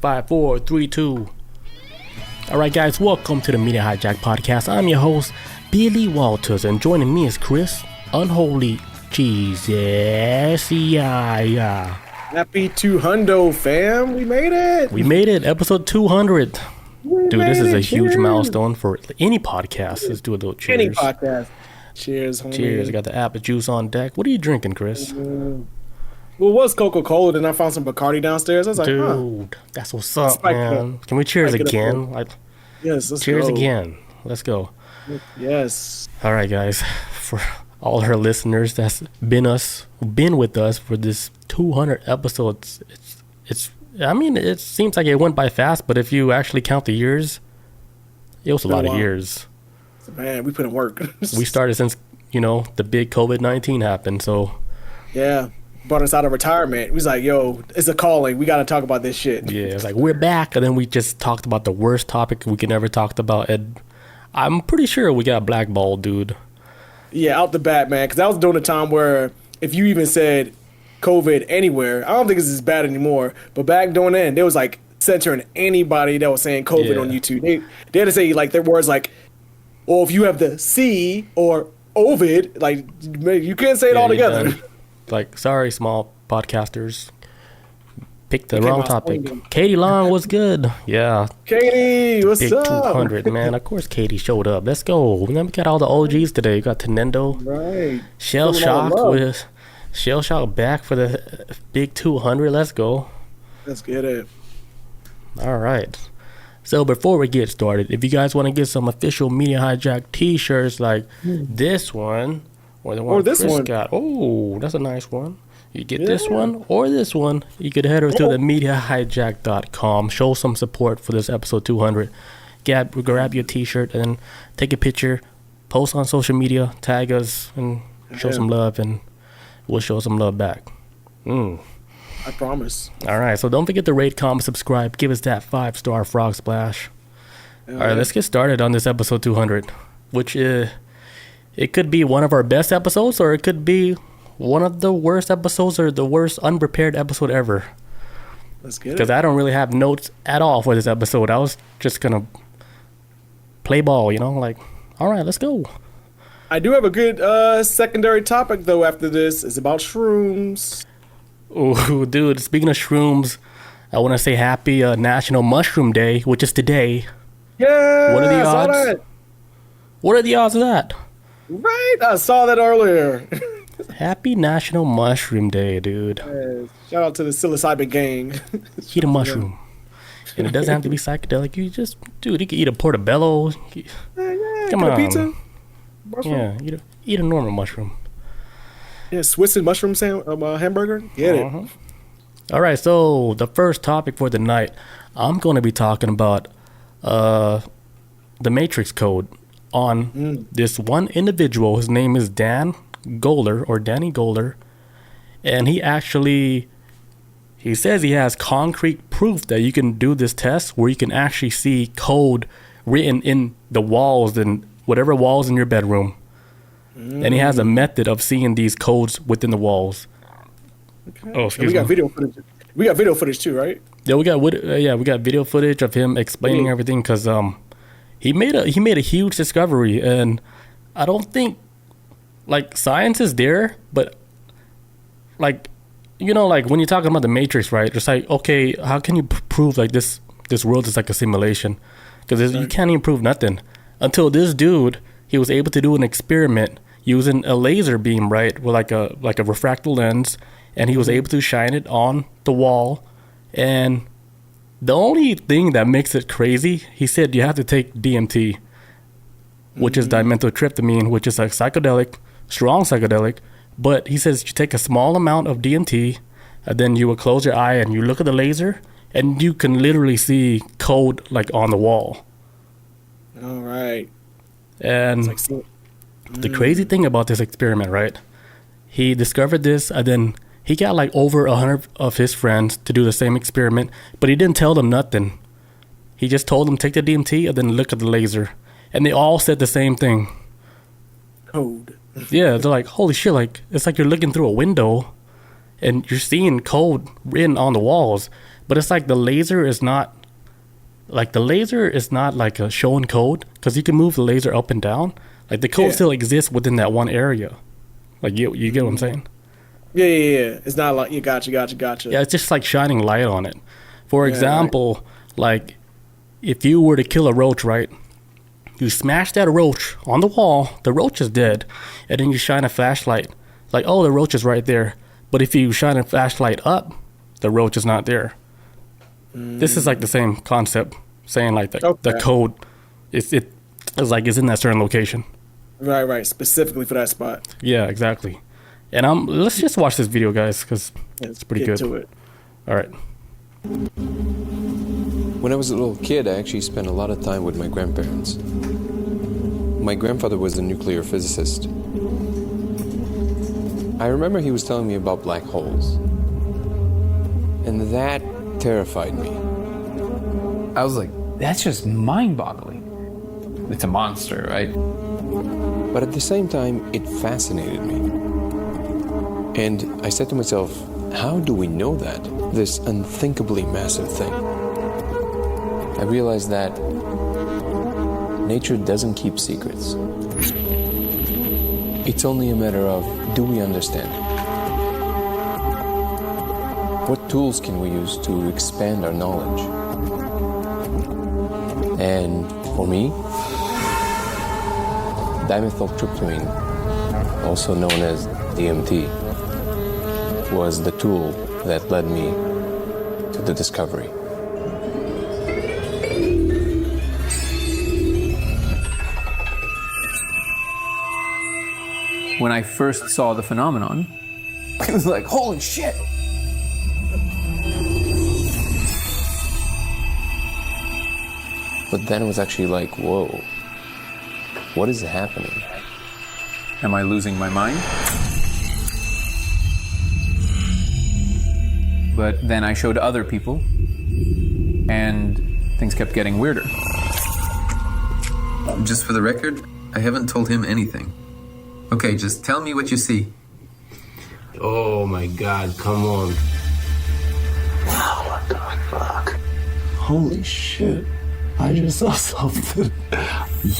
5, 4, 3, 2. Alright guys, welcome to the Media Hijack Podcast. I'm your host, Billy Walters, and joining me is Chris, Unholy Jesus. Yeah. Happy 200, fam. We made it. We made it, episode 200. Dude, this is a huge milestone for any podcast. Let's do a little cheers. Any podcast. Cheers, homie. Cheers. I got the apple juice on deck. What are you drinking, Chris? Well, it was Coca-Cola, then I found some Bacardi downstairs. I was like, dude, that's what's up, man. Can we cheers again? Yes, let's cheers go. again. Let's go. Yes. All right, guys. For all our listeners that's been with us for this 200 episodes, I mean, it seems like it went by fast, but if you actually count the years, it was a lot of years. Man, we put in work. We started since, the big COVID-19 happened, so. Yeah. Brought us out of retirement. We was like, yo, it's a calling. We got to talk about this shit. Yeah, it's like, we're back. And then we just talked about the worst topic we could ever talk about. And I'm pretty sure we got blackballed, dude. Yeah, out the bat, man. Because that was during a time where if you even said COVID anywhere, I don't think it's as bad anymore. But back during then, there was like censoring anybody that was saying COVID on YouTube. They had to say like their words like, well, if you have the C or Ovid, like you can't say it all together. Like, sorry, small podcasters. Picked the wrong topic. Katie Long was good. Yeah. Katie, what's Big up? 200, man. Of course, Katie showed up. Let's go. And then we got all the OGs today. We got Tenendo. Right. Shell Shock back for the big 200. Let's go. Let's get it. All right. So before we get started, if you guys want to get some official Media Hijack t-shirts like this one, or the one this Chris one got. Oh, that's a nice one. You get this one or this one. You could head over to the MediaHijack.com. Show some support for this episode 200. Grab your t-shirt and then take a picture. Post on social media. Tag us and show some love, and we'll show some love back. I promise. All right. So don't forget to rate, comment, subscribe. Give us that 5-star frog splash. All right. Let's get started on this episode 200, which is... It could be one of our best episodes, or it could be one of the worst episodes, or the worst unprepared episode ever. Let's get it. Because I don't really have notes at all for this episode. I was just going to play ball, like, all right, let's go. I do have a good secondary topic, though, after this. It's about shrooms. Oh, dude, speaking of shrooms, I want to say happy National Mushroom Day, which is today. Yeah, what are the odds? I saw that. What are the odds of that? Right, I saw that earlier. Happy National Mushroom Day, dude. Shout out to the psilocybin gang. Eat a mushroom. And it doesn't have to be psychedelic. You can eat a portobello. Come on. Pizza. Mushroom. Yeah, eat a normal mushroom. Yeah, Swiss and mushroom hamburger. Get it. All right, so the first topic for the night, I'm going to be talking about the Matrix Code on this one individual. His name is Danny Goler, and he says he has concrete proof that you can do this test where you can actually see code written in the walls and whatever walls in your bedroom, and he has a method of seeing these codes within the walls. Okay. Oh, excuse me. We got video footage. We got video footage too, right? Yeah, we got video footage of him explaining everything, because he made a huge discovery, and I don't think like science is there, but like like when you're talking about the Matrix, right? It's like, okay, how can you prove like this world is like a simulation? Because you can't even prove nothing until this dude, he was able to do an experiment using a laser beam, right, with like a refracted lens, and he was able to shine it on the wall. And the only thing that makes it crazy, he said you have to take DMT, which is dimethyltryptamine, which is a strong psychedelic. But he says you take a small amount of DMT, and then you will close your eye and you look at the laser, and you can literally see code like on the wall. All right. And the crazy thing about this experiment, right? He discovered this, and then he got like over 100 of his friends to do the same experiment, but he didn't tell them nothing. He just told them, take the DMT and then look at the laser. And they all said the same thing. Code. Yeah, they're like, holy shit, like, it's like you're looking through a window and you're seeing code written on the walls. but it's like the laser is not like a showing code, because you can move the laser up and down. Like the code still exists within that one area. Like you get what I'm saying? Yeah. It's not like you gotcha. Yeah, it's just like shining light on it. For example, like if you were to kill a roach, right? You smash that roach on the wall, the roach is dead, and then you shine a flashlight. Like, oh, the roach is right there. But if you shine a flashlight up, the roach is not there. This is like the same concept, saying like the code is in that certain location. Right. Specifically for that spot. Yeah, exactly. And let's just watch this video, guys, because it's pretty good. To it. All right. When I was a little kid, I actually spent a lot of time with my grandparents. My grandfather was a nuclear physicist. I remember he was telling me about black holes. And that terrified me. I was like, that's just mind-boggling. It's a monster, right? But at the same time, it fascinated me. And I said to myself, how do we know that? This unthinkably massive thing. I realized that nature doesn't keep secrets. It's only a matter of, do we understand it? What tools can we use to expand our knowledge? And for me, dimethyltryptamine, also known as DMT, was the tool that led me to the discovery. When I first saw the phenomenon, it was like, holy shit! But then it was actually like, whoa, what is happening? Am I losing my mind? But then I showed other people, and things kept getting weirder. Just for the record, I haven't told him anything. Okay, just tell me what you see. Oh my God, come on. Wow, what the fuck? Holy shit. I just saw something.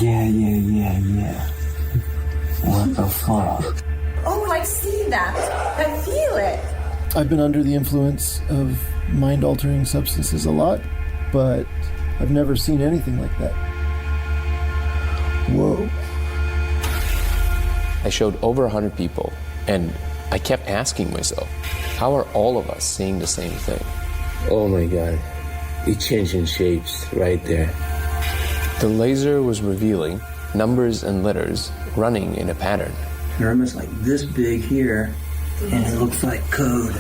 Yeah. What the fuck? Oh, I see that. I feel it. I've been under the influence of mind-altering substances a lot, but I've never seen anything like that. Whoa. I showed over 100 people, and I kept asking myself, how are all of us seeing the same thing? Oh my God. It's changing shapes right there. The laser was revealing numbers and letters running in a pattern. They're almost like this big here, and it looks like code.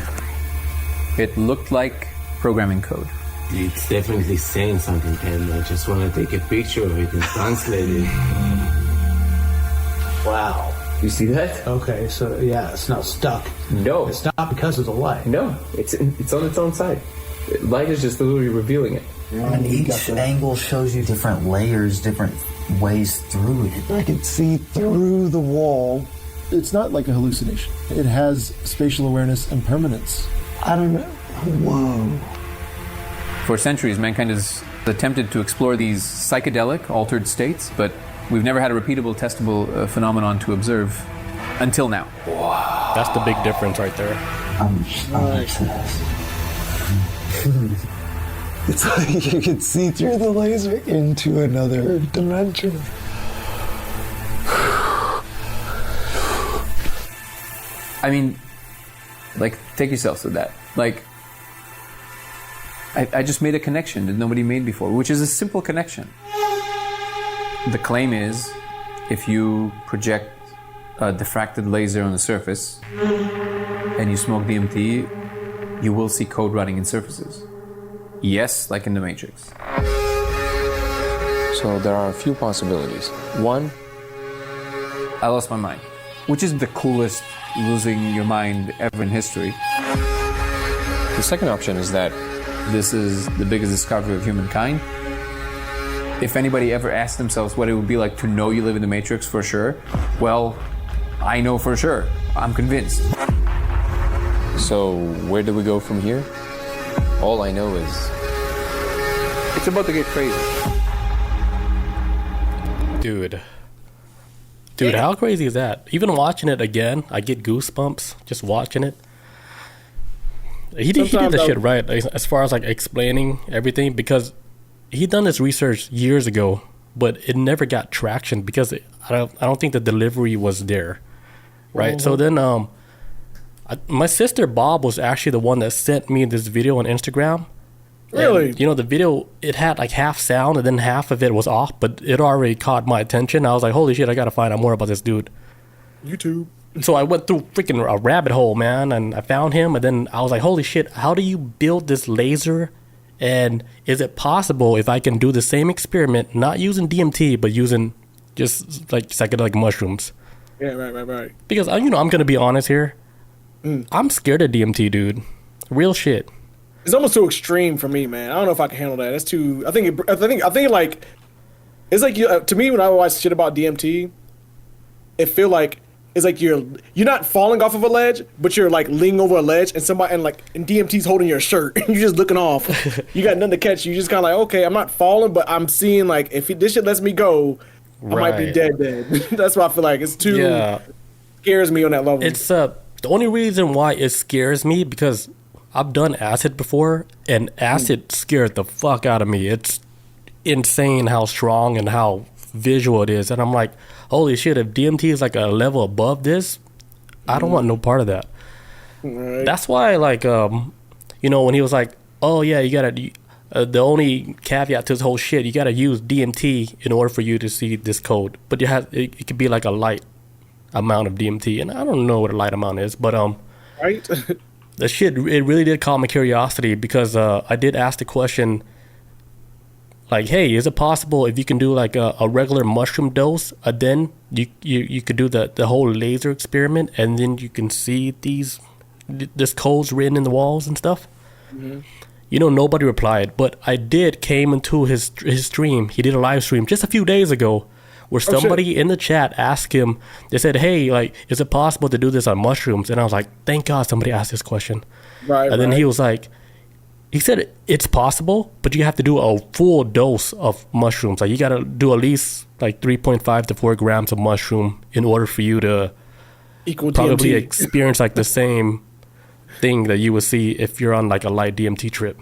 It looked like programming code. It's definitely saying something, and I just want to take a picture of it and translate it. Wow. You see that? Okay, so yeah, it's not stuck. No. It's not because of the light. No, it's on its own side. Light is just literally revealing it. And each angle shows you different layers, different ways through it. I could see through the wall. It's not like a hallucination. It has spatial awareness and permanence. I don't know. Whoa. For centuries, mankind has attempted to explore these psychedelic, altered states, but we've never had a repeatable, testable phenomenon to observe until now. Wow. That's the big difference right there. I'm obsessed. It's like you can see through the laser into another dimension. I mean, like, take yourselves to that. Like, I just made a connection that nobody made before, which is a simple connection. The claim is, if you project a diffracted laser on the surface and you smoke DMT, you will see code running in surfaces. Yes, like in the Matrix. So there are a few possibilities. One, I lost my mind, which is the coolest losing your mind ever in history. the second option is that This is the biggest discovery of humankind. If anybody ever asked themselves what it would be like to know you live in the Matrix for sure, well, I know for sure. I'm convinced. So where do we go from here? All I know is it's about to get crazy. Dude, how crazy is that? Even watching it again, I get goosebumps just watching it. He did the shit right as far as like explaining everything, because he done this research years ago, but it never got traction because I don't think the delivery was there, right? Mm-hmm. So then my sister Bob was actually the one that sent me this video on Instagram. Really? And, you know, the video, it had like half sound and then half of it was off, but it already caught my attention. I was like, holy shit, I gotta find out more about this dude. YouTube. So I went through freaking a rabbit hole, man, and I found him, and then I was like, holy shit, how do you build this laser? And is it possible if I can do the same experiment, not using DMT, but using just like psychedelic mushrooms? Yeah, right. Because, you know, I'm gonna be honest here. I'm scared of DMT, dude. Real shit. It's almost too extreme for me, man. I don't know if I can handle that. It's too. I think like it's like you, to me when I watch shit about DMT, it feel like it's like you're not falling off of a ledge, but you're like leaning over a ledge, and DMT's holding your shirt, and you're just looking off. You got nothing to catch. You just kind of like, okay, I'm not falling, but I'm seeing like if this shit lets me go, I might be dead. That's why I feel like it's too scares me on that level. It's the only reason why it scares me because I've done acid before, and acid scared the fuck out of me. It's insane how strong and how visual it is, and I'm like, holy shit, if DMT is like a level above this, I don't want no part of that. Right. That's why, like, you know, when he was like, oh yeah, you gotta, the only caveat to this whole shit, you gotta use DMT in order for you to see this code, but it could be like a light amount of DMT, and I don't know what a light amount is, but right. The shit, it really did call my curiosity, because I did ask the question, like, hey, is it possible if you can do like a regular mushroom dose, then you could do the whole laser experiment, and then you can see this codes written in the walls and stuff? Mm-hmm. You know, nobody replied, but I came into his stream. He did a live stream just a few days ago, where somebody in the chat asked him, they said, hey, like, is it possible to do this on mushrooms? And I was like, thank God somebody asked this question. Right. And then he was like, he said it's possible, but you have to do a full dose of mushrooms. Like, you got to do at least like 3.5 to 4 grams of mushroom in order for you to probably experience like the same thing that you would see if you're on like a light DMT trip.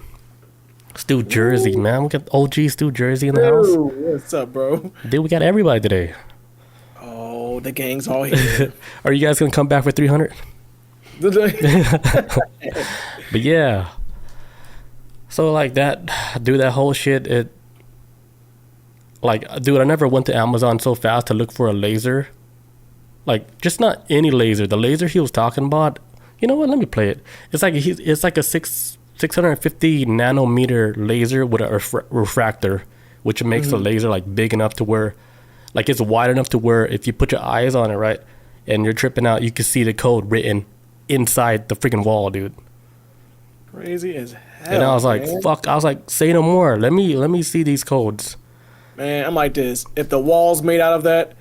Stu Jersey, man. We got OG Stu Jersey in the house. What's up, bro? Dude, we got everybody today. Oh, the gang's all here. Are you guys going to come back for 300? But yeah. So like that whole shit, it, like, dude, I never went to Amazon so fast to look for a laser. Like, just not any laser. The laser he was talking about, you know what? Let me play it. It's like a 650 nanometer laser with a refractor, which makes the laser like big enough to where, like, it's wide enough to where if you put your eyes on it, right, and you're tripping out, you can see the code written inside the freaking wall, dude. Crazy as hell. And I was like, man. fuck. I was like, say no more. Let me see these codes. Man, I'm like this. If the wall's made out of that,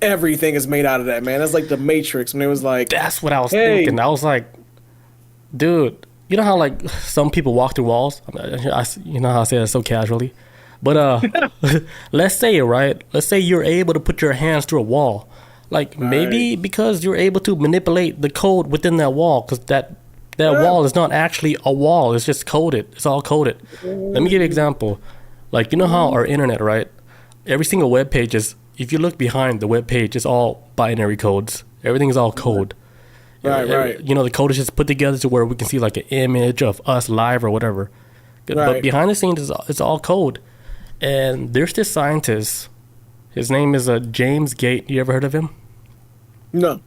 everything is made out of that, man. That's like the Matrix when it was like. That's what I was thinking. I was like, dude, you know how like some people walk through walls? You know how I say that so casually? But let's say, right? Let's say you're able to put your hands through a wall. Like, maybe because you're able to manipulate the code within that wall, because that wall is not actually a wall. It's just coded. It's all coded. Let me give you an example. Like, you know how our internet, right? Every single web page is, if you look behind the web page, it's all binary codes. Everything is all code. Right. You know, the code is just put together to where we can see like an image of us live or whatever. But behind the scenes, it's all code. And there's this scientist. His name is James Gate. You ever heard of him? No.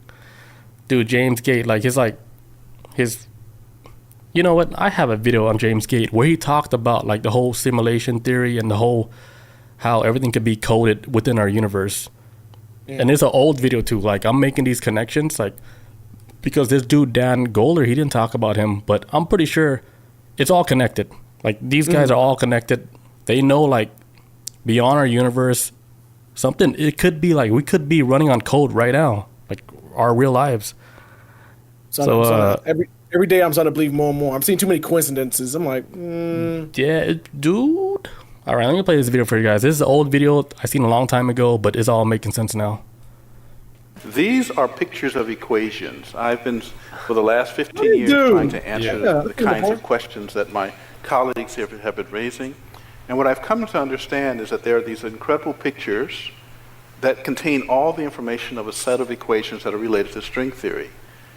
Dude, James Gate, like, his you know what? I have a video on James Gate where he talked about like the whole simulation theory and the whole how everything could be coded within our universe. Yeah. And it's an old video too. Like, I'm making these connections, like, because this dude Dan Goler, he didn't talk about him, but I'm pretty sure it's all connected. Like, these guys are all connected. They know, like, beyond our universe, something, it could be like we could be running on code right now, like our real lives. every day I'm starting to believe more and more. I'm seeing too many coincidences. I'm like, Yeah, dude. All right, let me play this video for you guys. This is an old video I seen a long time ago, but it's all making sense now. These are pictures of equations. I've been, for the last 15 years, trying to answer the kinds of questions that my colleagues have been raising. And what I've come to understand is that there are these incredible pictures that contain all the information of a set of equations that are related to string theory.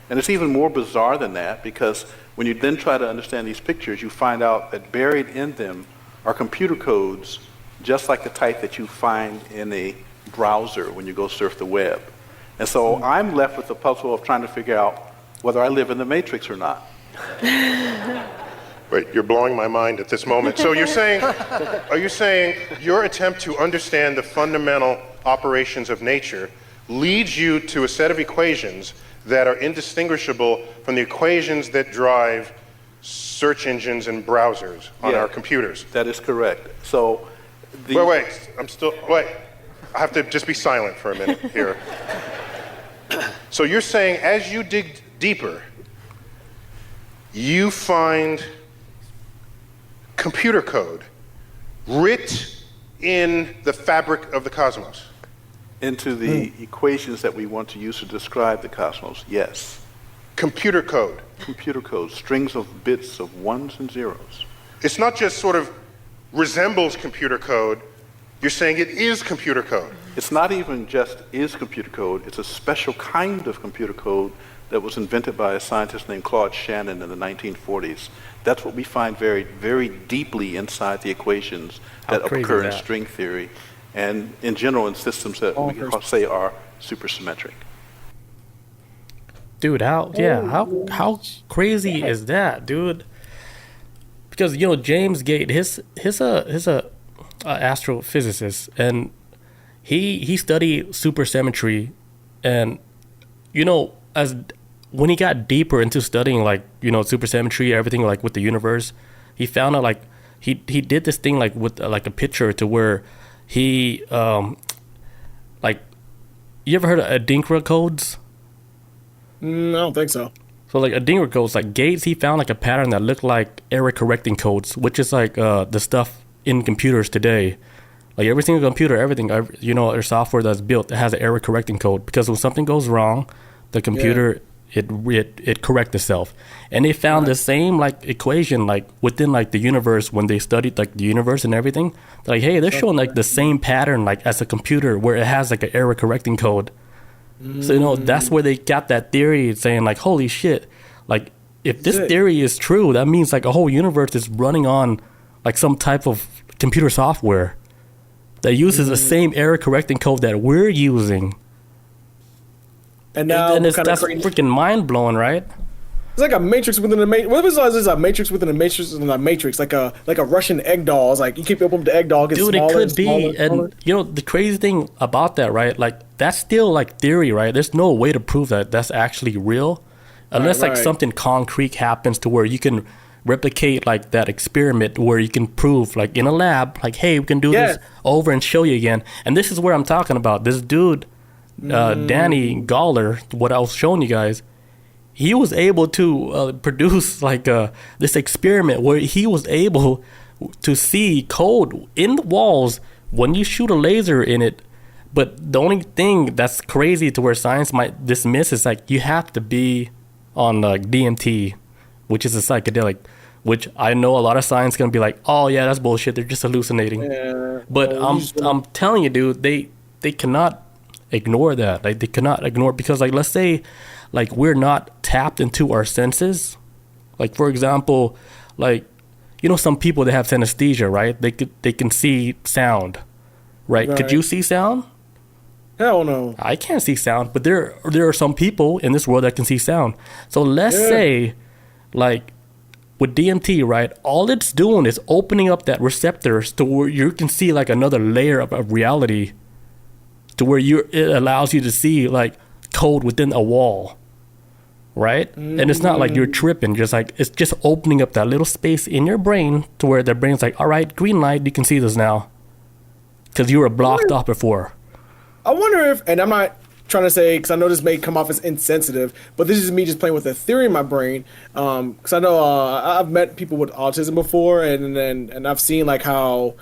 And it's even more bizarre than that, because when you then try to understand these pictures, you find out that buried in them are computer codes, just like the type that you find in a browser when you go surf the web. And so I'm left with the puzzle of trying to figure out whether I live in the Matrix or not. Wait, you're blowing my mind at this moment. So you're saying, are you saying your attempt to understand the fundamental operations of nature leads you to a set of equations that are indistinguishable from the equations that drive search engines and browsers on our computers? That is correct. So wait, I have to just be silent for a minute here. So you're saying as you dig deeper, you find computer code writ in the fabric of the cosmos? Into the equations that we want to use to describe the cosmos, yes. Computer code? Computer code, strings of bits of ones and zeros. It's not just sort of resembles computer code, you're saying it is computer code. It's not even just is computer code, it's a special kind of computer code that was invented by a scientist named Claude Shannon in the 1940s. That's what we find very, very deeply inside the equations that occur in string theory, and in general in systems that we can say are supersymmetric. Dude, how crazy is that, dude? Because James Gate, his astrophysicist, and he studied supersymmetry, and as when he got deeper into studying supersymmetry, everything with the universe, he found out he did this thing with a picture to where he you ever heard of Adinkra codes? I don't think so. So Adinkra codes, Gates, he found a pattern that looked like error correcting codes, which is the stuff in computers today. Every single computer, everything, their software that's built, it has an error correcting code, because when something goes wrong, the computer it corrects itself. And they found the same equation within the universe when they studied the universe and everything. They're hey, they're showing the same pattern as a computer where it has an error correcting code. So that's where they got that theory saying holy shit, if this theory is true, that means a whole universe is running on some type of computer software that uses the same error correcting code that we're using. And now that's freaking mind blowing, right? It's like a matrix within a matrix. What was this? A matrix within a matrix within a matrix, like a Russian egg doll. It's you keep opening the egg doll, gets dude, smaller. It could be, and the crazy thing about that, right? That's still theory, right? There's no way to prove that that's actually real, unless something concrete happens to where you can replicate that experiment where you can prove in a lab, hey, we can do this over and show you again. And this is where I'm talking about. This dude, Danny Goler, what I was showing you guys, he was able to produce this experiment where he was able to see code in the walls when you shoot a laser in it. But the only thing that's crazy to where science might dismiss is you have to be on DMT, which is a psychedelic, which I know a lot of science gonna be oh yeah, that's bullshit, they're just hallucinating. But I'm telling you, dude, they cannot ignore that. They cannot ignore, because let's say we're not tapped into our senses. For example, some people that have synesthesia, right? They can see sound, right? Could you see sound? Hell no. I can't see sound, but there are some people in this world that can see sound. So let's say with DMT, right, all it's doing is opening up that receptors to where you can see another layer of reality, to where it allows you to see code within a wall, right? And it's not you're tripping, just it's just opening up that little space in your brain to where the brain's all right, green light, you can see this now, because you were blocked off before. I wonder if, and I'm not trying to say, because I know this may come off as insensitive, but this is me just playing with a theory in my brain. Because I know I've met people with autism before, and I've seen like how,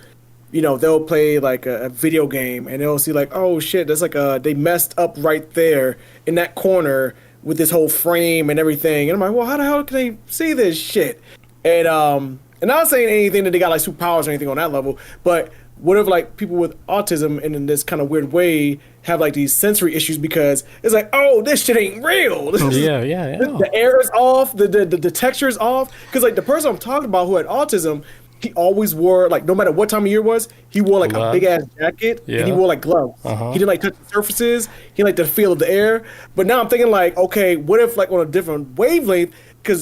you know, they'll play like a video game and they'll see like, oh shit, that's like they messed up right there in that corner with this whole frame and everything. And I'm like, well, how the hell can they see this shit? And not saying anything that they got like superpowers or anything on that level, but what if like people with autism and in this kind of weird way have like these sensory issues because it's like, oh, this shit ain't real. Yeah. The air is off, the texture is off. Because like the person I'm talking about who had autism, he always wore, like, no matter what time of year it was, he wore like a big ass jacket and he wore like gloves. He didn't like touch the surfaces. He liked the feel of the air. But now I'm thinking like, okay, what if like on a different wavelength? Because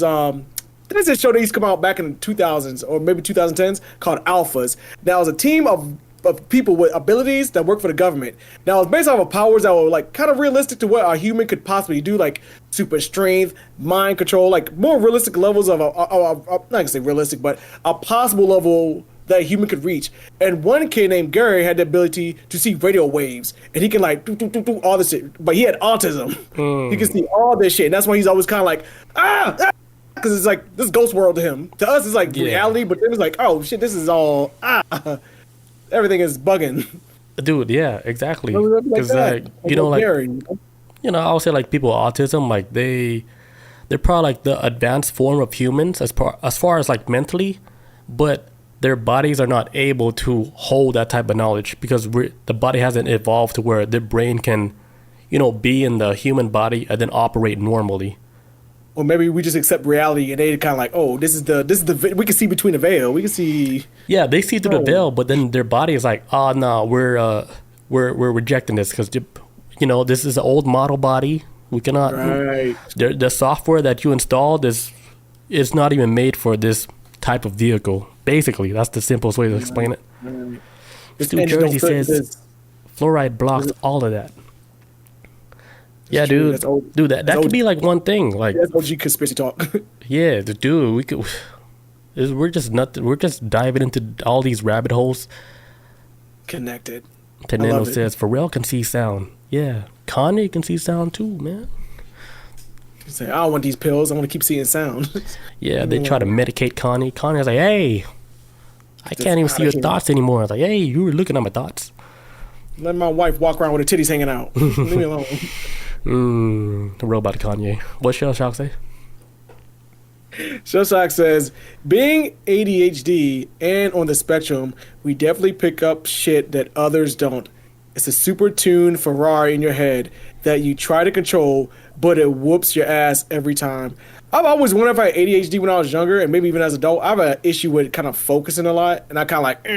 there's this show that used to come out back in the 2000s or maybe 2010s called Alphas. Now it was a team of people with abilities that work for the government. Now it's based off of powers that were like kind of realistic to what a human could possibly do, like super strength, mind control, like more realistic levels of not gonna say realistic, but a possible level that a human could reach. And one kid named Gary had the ability to see radio waves, and he can like do all this shit. But he had autism. He can see all this shit, and that's why he's always kind of like because it's like this ghost world to him. To us, it's like reality, but then it's like, oh shit, this is all everything is bugging. Dude, yeah, exactly. Because you know, like you know, I'll say like people with autism, like they're probably like the advanced form of humans as far as like mentally, but their bodies are not able to hold that type of knowledge because the body hasn't evolved to where their brain can, you know, be in the human body and then operate normally. Or maybe we just accept reality and they kind of like, oh, this is the we can see between the veil. We can see. Yeah, they see through the veil, but then their body is like, oh no, we're rejecting this because, you know, this is an old model body. We cannot. Right. The software that you installed is not even made for this type of vehicle. Basically, that's the simplest way to explain it. New Jersey says fluoride blocks all of that. Yeah, dude. That could be like one thing. Like that's OG conspiracy talk. Yeah, dude. We're just diving into all these rabbit holes. Connected. Teneno says Pharrell can see sound. Yeah, Kanye can see sound too, man. You say, I don't want these pills. I want to keep seeing sound. Yeah, they try to medicate Kanye. Kanye's like, hey, I can't even see your thoughts anymore. I was like, hey, you were looking at my thoughts. Let my wife walk around with her titties hanging out. Leave me alone. The robot Kanye. What Shell Shock say? Shell Shock says, being ADHD and on the spectrum, we definitely pick up shit that others don't. It's a super tuned Ferrari in your head that you try to control, but it whoops your ass every time. I've always wondered if I had ADHD when I was younger, and maybe even as an adult. I have an issue with kind of focusing a lot, and I kind of like,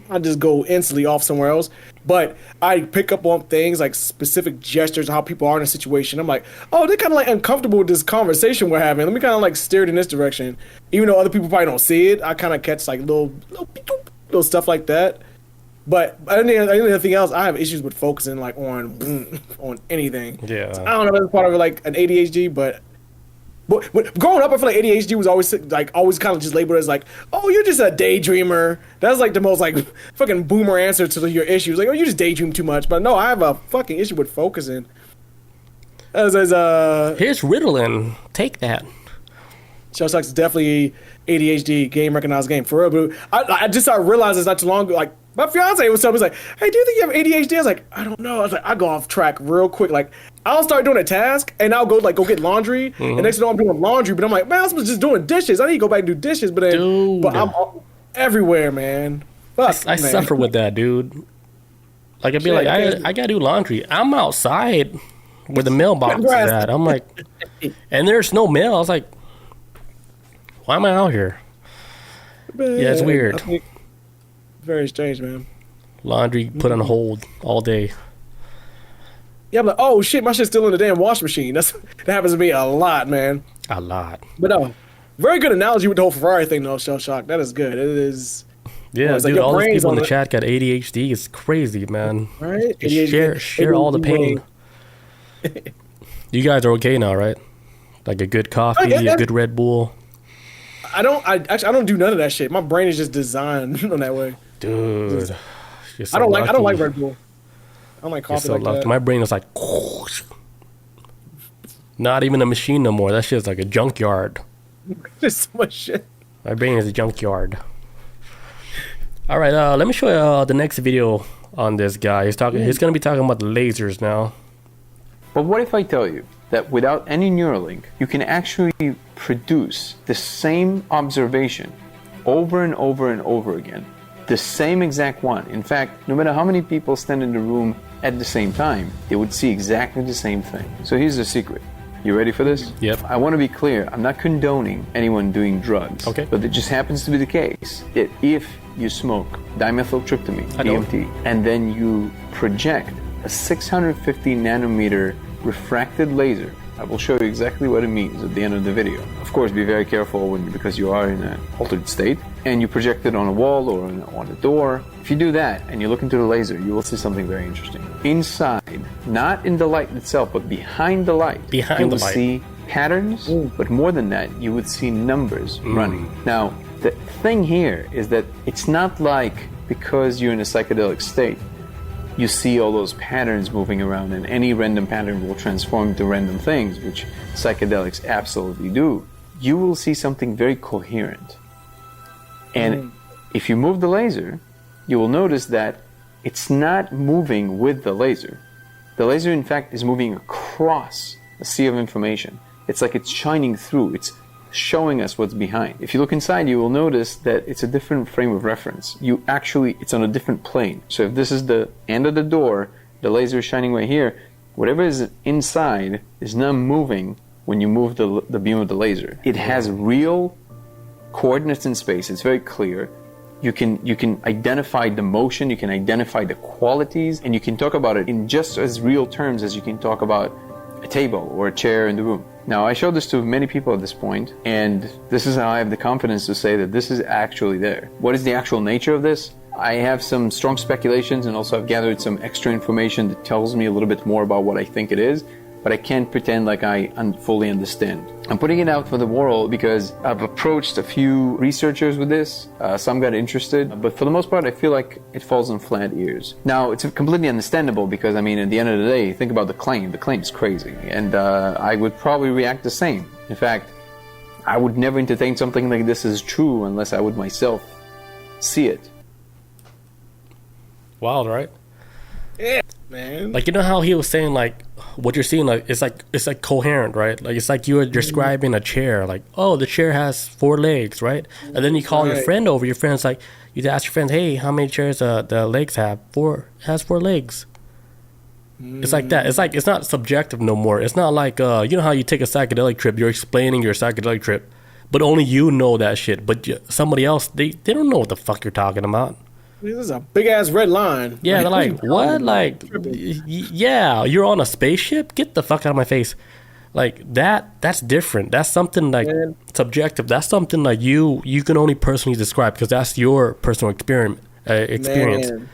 I just go instantly off somewhere else. But I pick up on things like specific gestures, how people are in a situation. I'm like, oh, they're kind of like uncomfortable with this conversation we're having. Let me kind of like steer it in this direction. Even though other people probably don't see it, I kind of catch like little stuff like that. But anything else, I have issues with focusing like on anything. Yeah. So I don't know if that's part of like an ADHD, but growing up, I feel like ADHD was always kind of just labeled as like, oh, you're just a daydreamer. That's like the most like fucking boomer answer to your issues. Like, oh, you just daydream too much. But no, I have a fucking issue with focusing. Here's Ritalin. Take that. Shellshock's definitely ADHD, game recognized game. For real, but I realized this not too long ago. Like, my fiance was telling me, like, hey, do you think you have ADHD? I was like, I don't know. I was like, I go off track real quick. Like, I'll start doing a task and I'll go get laundry. Mm-hmm. And next thing you know, I'm doing laundry, but I'm like, man, I was just doing dishes. I need to go back and do dishes. But then, I'm everywhere, man. Fuck, I suffer with that, dude. Like, I'd be like, I gotta do laundry. I'm outside where the mailbox is at. I'm like, and there's no mail. I was like, why am I out here? Man, yeah, it's weird. Very strange, man. Laundry put on hold all day. Yeah, I'm like, oh shit, my shit's still in the damn washing machine. That happens to me a lot, man. A lot. But very good analogy with the whole Ferrari thing, though. Shell Shock. That is good. It is. Yeah, dude. Like all these people in the chat got ADHD. It's crazy, man. Right? Share all the pain. You guys are okay now, right? Like a good coffee, a good Red Bull. I don't do none of that shit. My brain is just designed on that way. Dude, I don't like Red Bull. I don't like It's coffee so like lucky. that. My brain is like, not even a machine no more. That shit's like a junkyard. There's so much shit. My brain is a junkyard. All right, let me show you the next video on this guy. He's gonna be talking about the lasers now. But what if I tell you that without any Neuralink, you can actually produce the same observation over and over and over again? The same exact one. In fact, no matter how many people stand in the room at the same time, they would see exactly the same thing. So here's the secret. You ready for this? Yep. I want to be clear. I'm not condoning anyone doing drugs. Okay. But it just happens to be the case that if you smoke dimethyltryptamine, DMT, and then you project a 650 nanometer refracted laser, I will show you exactly what it means at the end of the video. Of course, be very careful because you are in an altered state, and you project it on a wall or on a door. If you do that and you look into the laser, you will see something very interesting. Inside, not in the light itself, but behind the light, you will see patterns, but more than that, you would see numbers running. Now, the thing here is that it's not like because you're in a psychedelic state, you see all those patterns moving around, and any random pattern will transform into random things, which psychedelics absolutely do. You will see something very coherent. And if you move the laser, you will notice that it's not moving with the laser. The laser, in fact, is moving across a sea of information. It's like it's shining through. It's showing us what's behind. If you look inside, you will notice that it's a different frame of reference. It's on a different plane. So if this is the end of the door, the laser is shining right here, whatever is inside is not moving when you move the beam of the laser. It has real coordinates in space. It's very clear. You can identify the motion, you can identify the qualities, and you can talk about it in just as real terms as you can talk about a table or a chair in the room. Now, I showed this to many people at this point, and this is how I have the confidence to say that this is actually there. What is the actual nature of this? I have some strong speculations, and also I've gathered some extra information that tells me a little bit more about what I think it is, but I can't pretend like I fully understand. I'm putting it out for the world because I've approached a few researchers with this. Some got interested, but for the most part, I feel like it falls on flat ears. Now, it's completely understandable because, I mean, at the end of the day, think about the claim. The claim is crazy, and I would probably react the same. In fact, I would never entertain something like this as true unless I would myself see it. Wild, right? Yeah, man. Like, you know how he was saying, like, what you're seeing, like it's like coherent, right? Like, it's like you were describing a chair, like, oh, the chair has 4 legs, right? And then you call your friend over. Your friend's like, you ask your friend, hey, how many chairs the legs have? 4. It has 4 legs. It's like that. It's like, it's not subjective no more. It's not like you know how you take a psychedelic trip, you're explaining your psychedelic trip, but only you know that shit. But somebody else, they don't know what the fuck you're talking about. This is a big ass red line. Yeah, they're like, what? Like, yeah, you're on a spaceship? Get the fuck out of my face. Like, that's different. That's something like subjective. That's something like you can only personally describe because that's your personal experience. Man.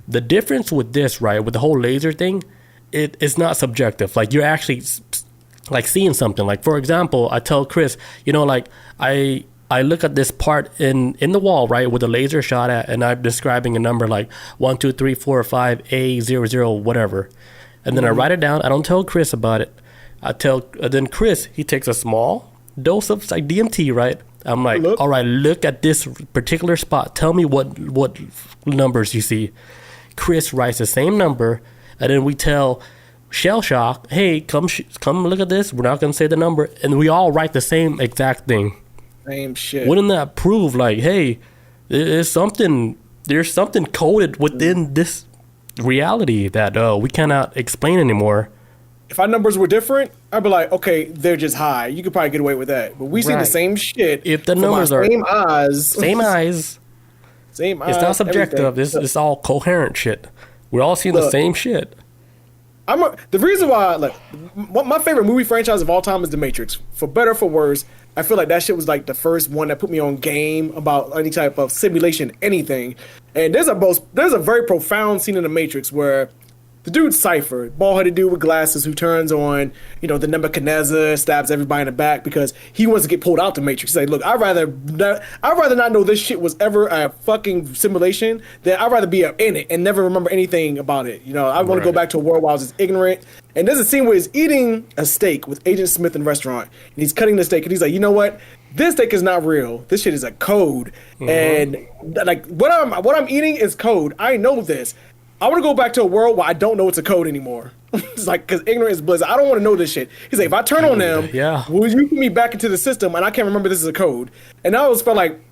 The difference with this, right, with the whole laser thing, it's not subjective. Like, you're actually like seeing something. Like, for example, I tell Chris, you know, like, I look at this part in the wall, right, with a laser shot at, and I'm describing a number like 1, 2, 3, 4, 5, A00, whatever. And then I write it down. I don't tell Chris about it. Then Chris, he takes a small dose of like DMT, right? I'm like, all right, look at this particular spot. Tell me what numbers you see. Chris writes the same number, and then we tell Shell Shock, hey, come look at this. We're not going to say the number. And we all write the same exact thing. Same shit. Wouldn't that prove like, hey, there's something coded within this reality that we cannot explain anymore? If our numbers were different, I'd be like, okay, they're just high. You could probably get away with that. But we see the same shit. If the numbers are same eyes, same eyes, it's not subjective. It's all coherent shit. We're all seeing the same shit. The reason why, like, my favorite movie franchise of all time is The Matrix. For better or for worse, I feel like that shit was like the first one that put me on game about any type of simulation, anything. And there's a very profound scene in The Matrix where the dude's Cypher, bald-headed dude with glasses who turns on, the Nebuchadnezzar, stabs everybody in the back because he wants to get pulled out the Matrix. He's like, look, I'd rather not know this shit was ever a fucking simulation than I'd rather be in it and never remember anything about it. I want to go back to a world where I was just ignorant. And there's a scene where he's eating a steak with Agent Smith in the restaurant, and he's cutting the steak, and he's like, you know what? This steak is not real. This shit is a code, and like what I'm eating is code. I know this. I want to go back to a world where I don't know it's a code anymore. It's like, because ignorance is bliss. I don't want to know this shit. He's like, if I turn on them, will you put me back into the system and I can't remember this is a code? And I always felt like,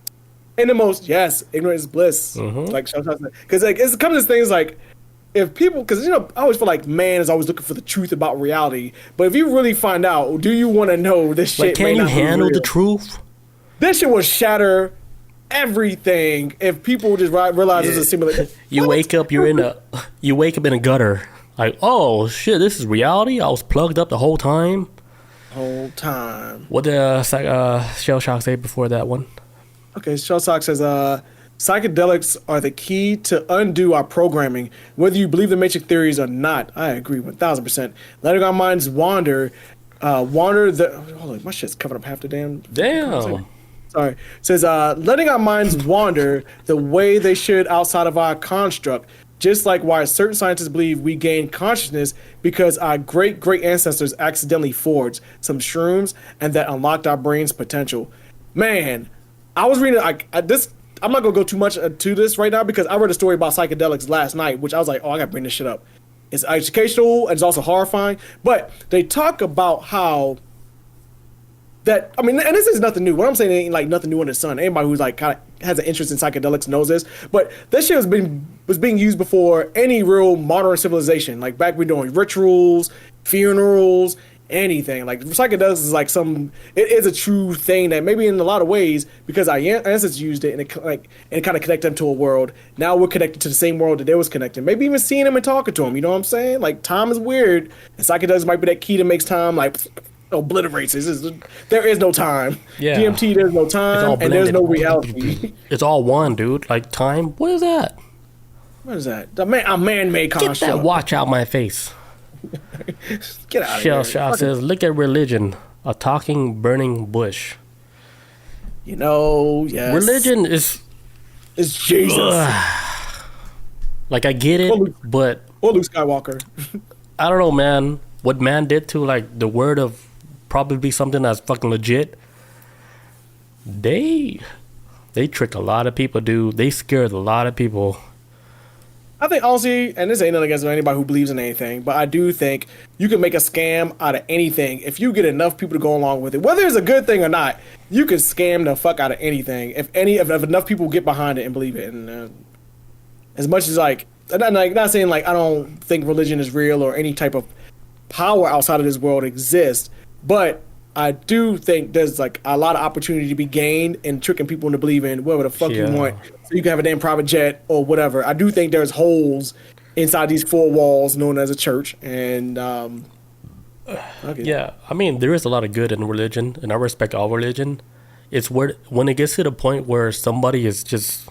in the most, yes, ignorance is bliss. Like, because like it's comes to things like, if people, because I always feel like man is always looking for the truth about reality. But if you really find out, do you want to know this shit? Like, can you handle the truth? This shit will shatter everything if people just realize it's a simulation. You wake up in a gutter. Like, oh shit, this is reality. I was plugged up the whole time. What did Shell Shock say before that one? Okay, Shell Shock says, psychedelics are the key to undo our programming, whether you believe the Matrix theories or not. I agree 1,000%. Letting our minds wander. Hold on, my shit's covering up half the damn. Sorry. It says, letting our minds wander the way they should outside of our construct, just like why certain scientists believe we gain consciousness because our great ancestors accidentally forged some shrooms and that unlocked our brain's potential. Man, I was reading this. I'm not gonna go too much to this right now because I read a story about psychedelics last night, which I was like, oh, I gotta bring this shit up. It's educational and it's also horrifying, but they talk about how that, and this is nothing new. What I'm saying ain't like nothing new under the sun. Anybody who's like kind of has an interest in psychedelics knows this. But that shit was being used before any real modern civilization. Like back when doing rituals, funerals, anything. Like psychedelics is like it is a true thing that maybe in a lot of ways, because our ancestors used it and it kind of connected them to a world. Now we're connected to the same world that they was connected. Maybe even seeing them and talking to them. You know what I'm saying? Like time is weird, and psychedelics might be that key that makes time like obliterates it. There is no time. DMT, there's no time, and there's no reality. It's all one, dude. Like time. What is that? What is that? A man-made construct. Get that watch out my face. Get out of Shell here. Shock says, look at religion, a talking, burning bush. Yes. Religion is Jesus. Like, I get it, but... Or Luke Skywalker. I don't know, man. What man did to, like, the word of probably something that's fucking legit, they trick a lot of people, dude. They scared a lot of people. I think honestly, and this ain't nothing against anybody who believes in anything, but I do think you can make a scam out of anything if you get enough people to go along with it. Whether it's a good thing or not, you can scam the fuck out of anything if enough people get behind it and believe it. And as much as not saying like I don't think religion is real or any type of power outside of this world exists, but I do think there's like a lot of opportunity to be gained in tricking people into believing whatever the fuck you want, so you can have a damn private jet or whatever. I do think there's holes inside these four walls known as a church, and yeah, I mean there is a lot of good in religion, and I respect all religion. It's where when it gets to the point where somebody is just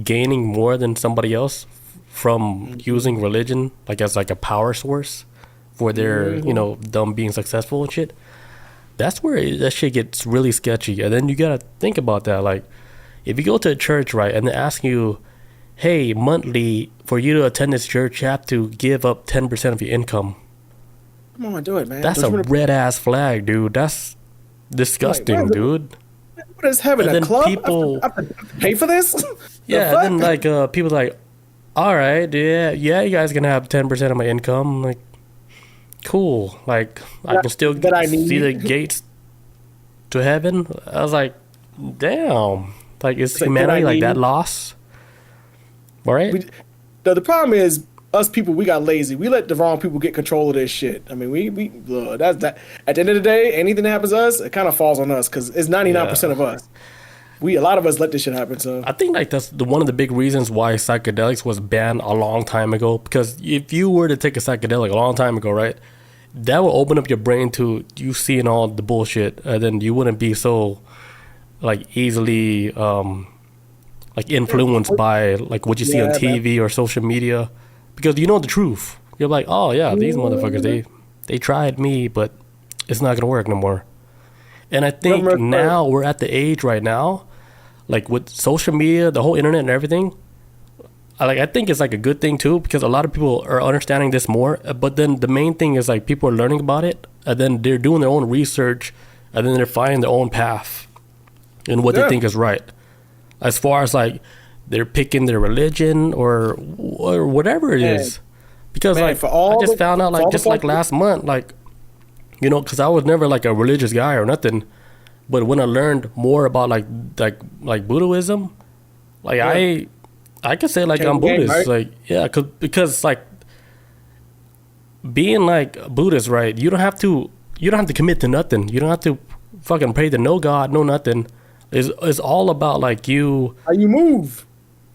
gaining more than somebody else from using religion like as like a power source for their them being successful and shit. That's where that shit gets really sketchy. And then you gotta think about that. Like, if you go to a church, right, and they ask you, hey, monthly, for you to attend this church, you have to give up 10% of your income. Come on, do it, man. That's a red-ass flag, dude. That's disgusting, dude. What is heaven, a club? People, I have to pay for this? Yeah, and then, like, people like, all right, yeah, you guys gonna have 10% of my income. Like, cool. Like, I can still see the gates to heaven. I was like, damn. Like, is humanity like that lost? All right? The problem is, us people, we got lazy. We let the wrong people get control of this shit. I mean, we that's that. At the end of the day, anything that happens to us, it kind of falls on us because it's 99% of us. A lot of us let this shit happen. So I think like that's one of the big reasons why psychedelics was banned a long time ago. Because if you were to take a psychedelic a long time ago, right, that will open up your brain to you seeing all the bullshit, and then you wouldn't be so like easily like influenced by like what you see on TV or social media, because you know the truth. you're like, oh yeah, these motherfuckers, they tried me, but it's not gonna work no more. And I think now we're at the age right now, like with social media, the whole internet and everything. I think it's like a good thing too, because a lot of people are understanding this more. But then the main thing is like people are learning about it, and then they're doing their own research, and then they're finding their own path and what they think is right. As far as like they're picking their religion or whatever it is. Because like I just found out like just like last month, like, you know, because I was never like a religious guy or nothing, but when I learned more about like Buddhism, like I could say like I'm Buddhist, right? Like yeah, because like being like Buddhist, right? You don't have to commit to nothing. You don't have to fucking pray to no God, no nothing. It's all about like you how you move.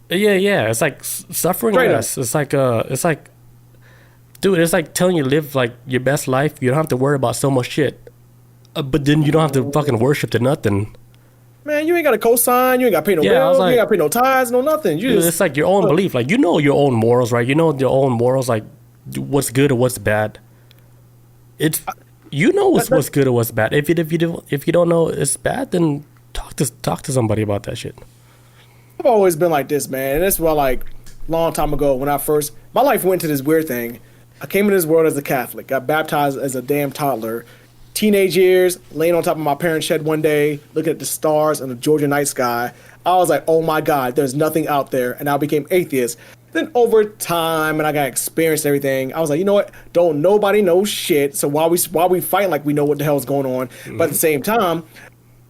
Yeah. It's like suffering less. It's like dude, it's like telling you to live like your best life. You don't have to worry about so much shit. But then you don't have to fucking worship to nothing. Man, you ain't got a cosign. You ain't got to pay no bills. You ain't got to pay no tithes, no nothing. Dude, it's like your own belief. Like, you know your own morals, right? You know your own morals, like what's good or what's bad. It's you know what's good or what's bad. If you don't know it's bad, then talk to somebody about that shit. I've always been like this, man. And that's why, like, long time ago when my life went to this weird thing. I came into this world as a Catholic, got baptized as a damn toddler. Teenage years, laying on top of my parents' shed one day, looking at the stars and the Georgia night sky. I was like, oh my God, there's nothing out there. And I became atheist. Then over time, and I got experience and everything, I was like, you know what? Don't nobody know shit. So while we fight like we know what the hell's going on, but at the same time,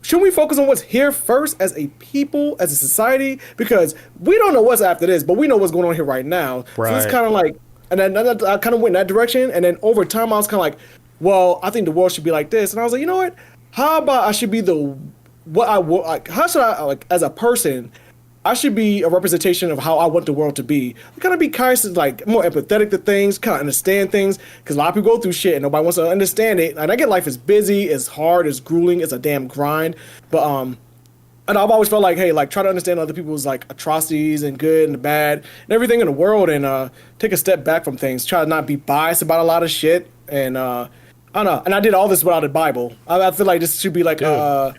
shouldn't we focus on what's here first as a people, as a society? Because we don't know what's after this, but we know what's going on here right now. Right. So it's kind of like, and then I kind of went in that direction. And then over time, I was kind of like, well, I think the world should be like this. And I was like, you know what? How about I should be how should I, like, as a person, I should be a representation of how I want the world to be. I kind of be kind of like more empathetic to things, kind of understand things, because a lot of people go through shit and nobody wants to understand it. And I get life is busy, it's hard, it's grueling, it's a damn grind. But and I've always felt like, hey, like try to understand other people's like atrocities and good and the bad and everything in the world, and take a step back from things. Try to not be biased about a lot of shit, and I don't know. And I did all this without a Bible. I feel like this should be like a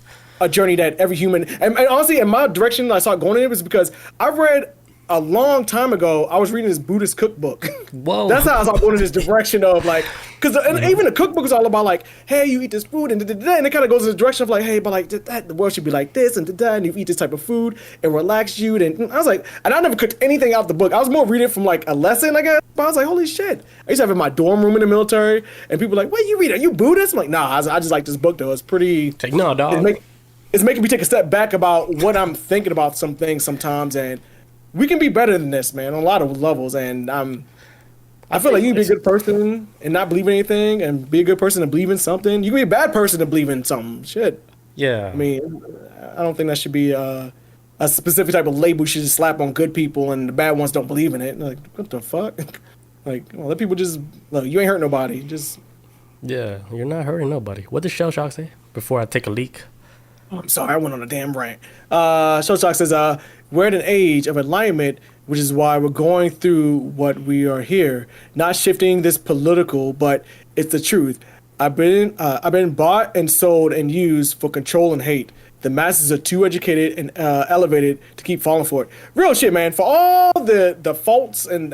journey that every human, and honestly, in my direction I started going in it was because I read a long time ago, I was reading this Buddhist cookbook. Whoa. That's how I started going in this direction of like, because even the cookbook is all about like, hey, you eat this food and and it kind of goes in the direction of like, hey, but like the world should be like this and you eat this type of food and relax you. And I was like, and I never cooked anything out the book. I was more reading it from like a lesson, I guess. But I was like, holy shit. I used to have it in my dorm room in the military, and people were like, what you read? Are you Buddhist? I'm like, nah, I just like this book though. It's pretty. Like, no, dog. It's making me take a step back about what I'm thinking about some things sometimes, and we can be better than this, man, on a lot of levels. And I feel like you can be a good person and not believe in anything, and be a good person and believe in something. You can be a bad person and believe in something. Shit. Yeah. I mean, I don't think that should be a specific type of label you should just slap on good people, and the bad ones don't believe in it. Like, what the fuck? Like, well, let people just, look, you ain't hurt nobody. Just. Yeah, you're not hurting nobody. What does Shell Shock say before I take a leak? I'm sorry, I went on a damn rant. Shell Shock says, we're at an age of alignment, which is why we're going through what we are here. Not shifting this political, but it's the truth. I've been bought and sold and used for control and hate. The masses are too educated and elevated to keep falling for it. Real shit, man. For all the faults and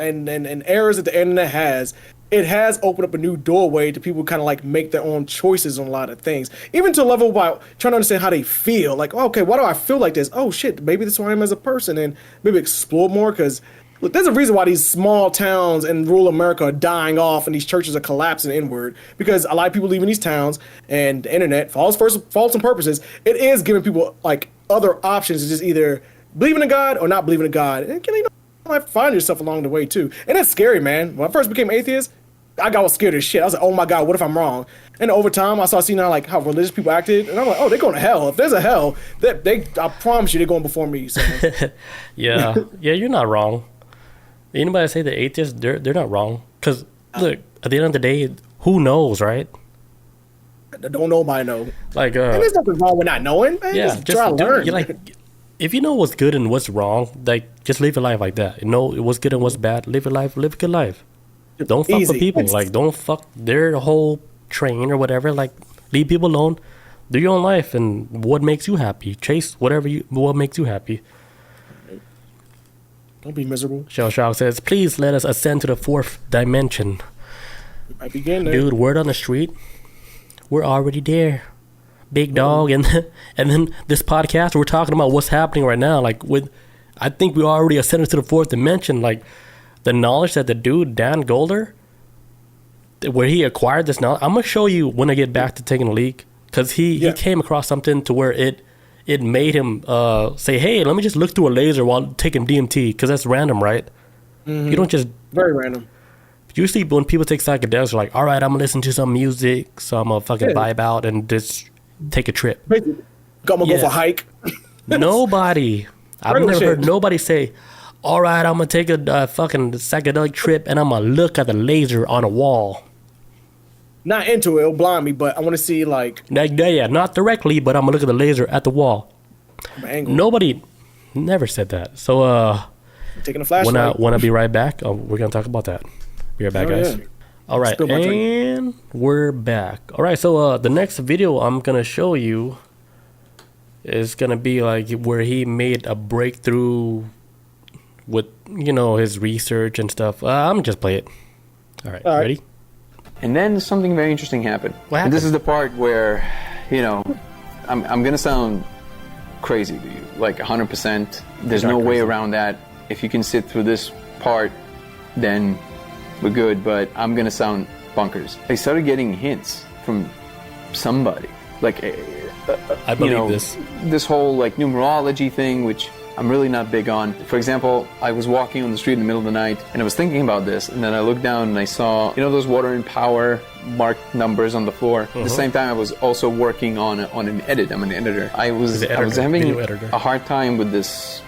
errors that the internet has, it has opened up a new doorway to people kind of like make their own choices on a lot of things. Even to a level about trying to understand how they feel. Like, oh, okay, why do I feel like this? Oh, shit, maybe this is who I am as a person. And maybe explore more, because look, there's a reason why these small towns in rural America are dying off and these churches are collapsing inward. Because a lot of people leaving these towns, and the internet, for all its faults and purposes, it is giving people like other options to just either believe in a God or not believe in a God. And you might find yourself along the way too. And it's scary, man. When I first became atheist, I got scared as shit. I was like, oh my God, what if I'm wrong? And over time, I started seeing how religious people acted. And I'm like, oh, they're going to hell. If there's a hell, I promise you they're going before me. So. Yeah, you're not wrong. Anybody say the atheists, they're not wrong. Because, look, at the end of the day, who knows, right? Don't nobody know. Like, and there's nothing wrong with not knowing, man. Yeah, just try to learn. You're like, if you know what's good and what's wrong, like, just live your life like that. You know what's good and what's bad. Live your life, live a good life. Don't fuck Easy. with people. Like, don't fuck their whole train or whatever. Like, leave people alone. Do your own life and what makes you happy. Chase what makes you happy. Don't be miserable. Shell Shock says, please let us ascend to the 4th dimension. I begin there. Dude, word on the street, we're already there. Big dog. And then this podcast, we're talking about what's happening right now. Like, I think we already ascended to the 4th dimension. Like, the knowledge that the dude, Dan Goler, where he acquired this knowledge. I'm going to show you when I get back to taking a leak. Because he came across something to where it made him say, hey, let me just look through a laser while taking DMT. Because that's random, right? Mm-hmm. You don't just... Very random. Usually when people take psychedelics, they're like, all right, I'm going to listen to some music. So I'm going to fucking vibe out and just take a trip. I'm going to go for a hike. Nobody. I've never heard nobody say, all right, I'm going to take a fucking psychedelic trip and I'm going to look at the laser on a wall. Not into it, it'll blind me, but I want to see yeah, not directly, but I'm gonna look at the laser at the wall. Nobody never said that. So taking a flashlight. When I be right back, we're gonna talk about that. Be right back, guys. Yeah. All right, and we're back. All right, so the next video I'm gonna show you is gonna be like where he made a breakthrough with his research and stuff. I'm gonna just play it. All right. Ready? And then something very interesting happened. What happened? And this is the part where, I'm going to sound crazy to you, like 100%. There's no way around that. If you can sit through this part, then we're good, but I'm going to sound bonkers. I started getting hints from somebody. Like, I believe this whole like numerology thing, which I'm really not big on. For example, I was walking on the street in the middle of the night and I was thinking about this, and then I looked down and I saw, those water and power marked numbers on the floor. At the same time, I was also working on an edit. I'm an editor. I was having a hard time with this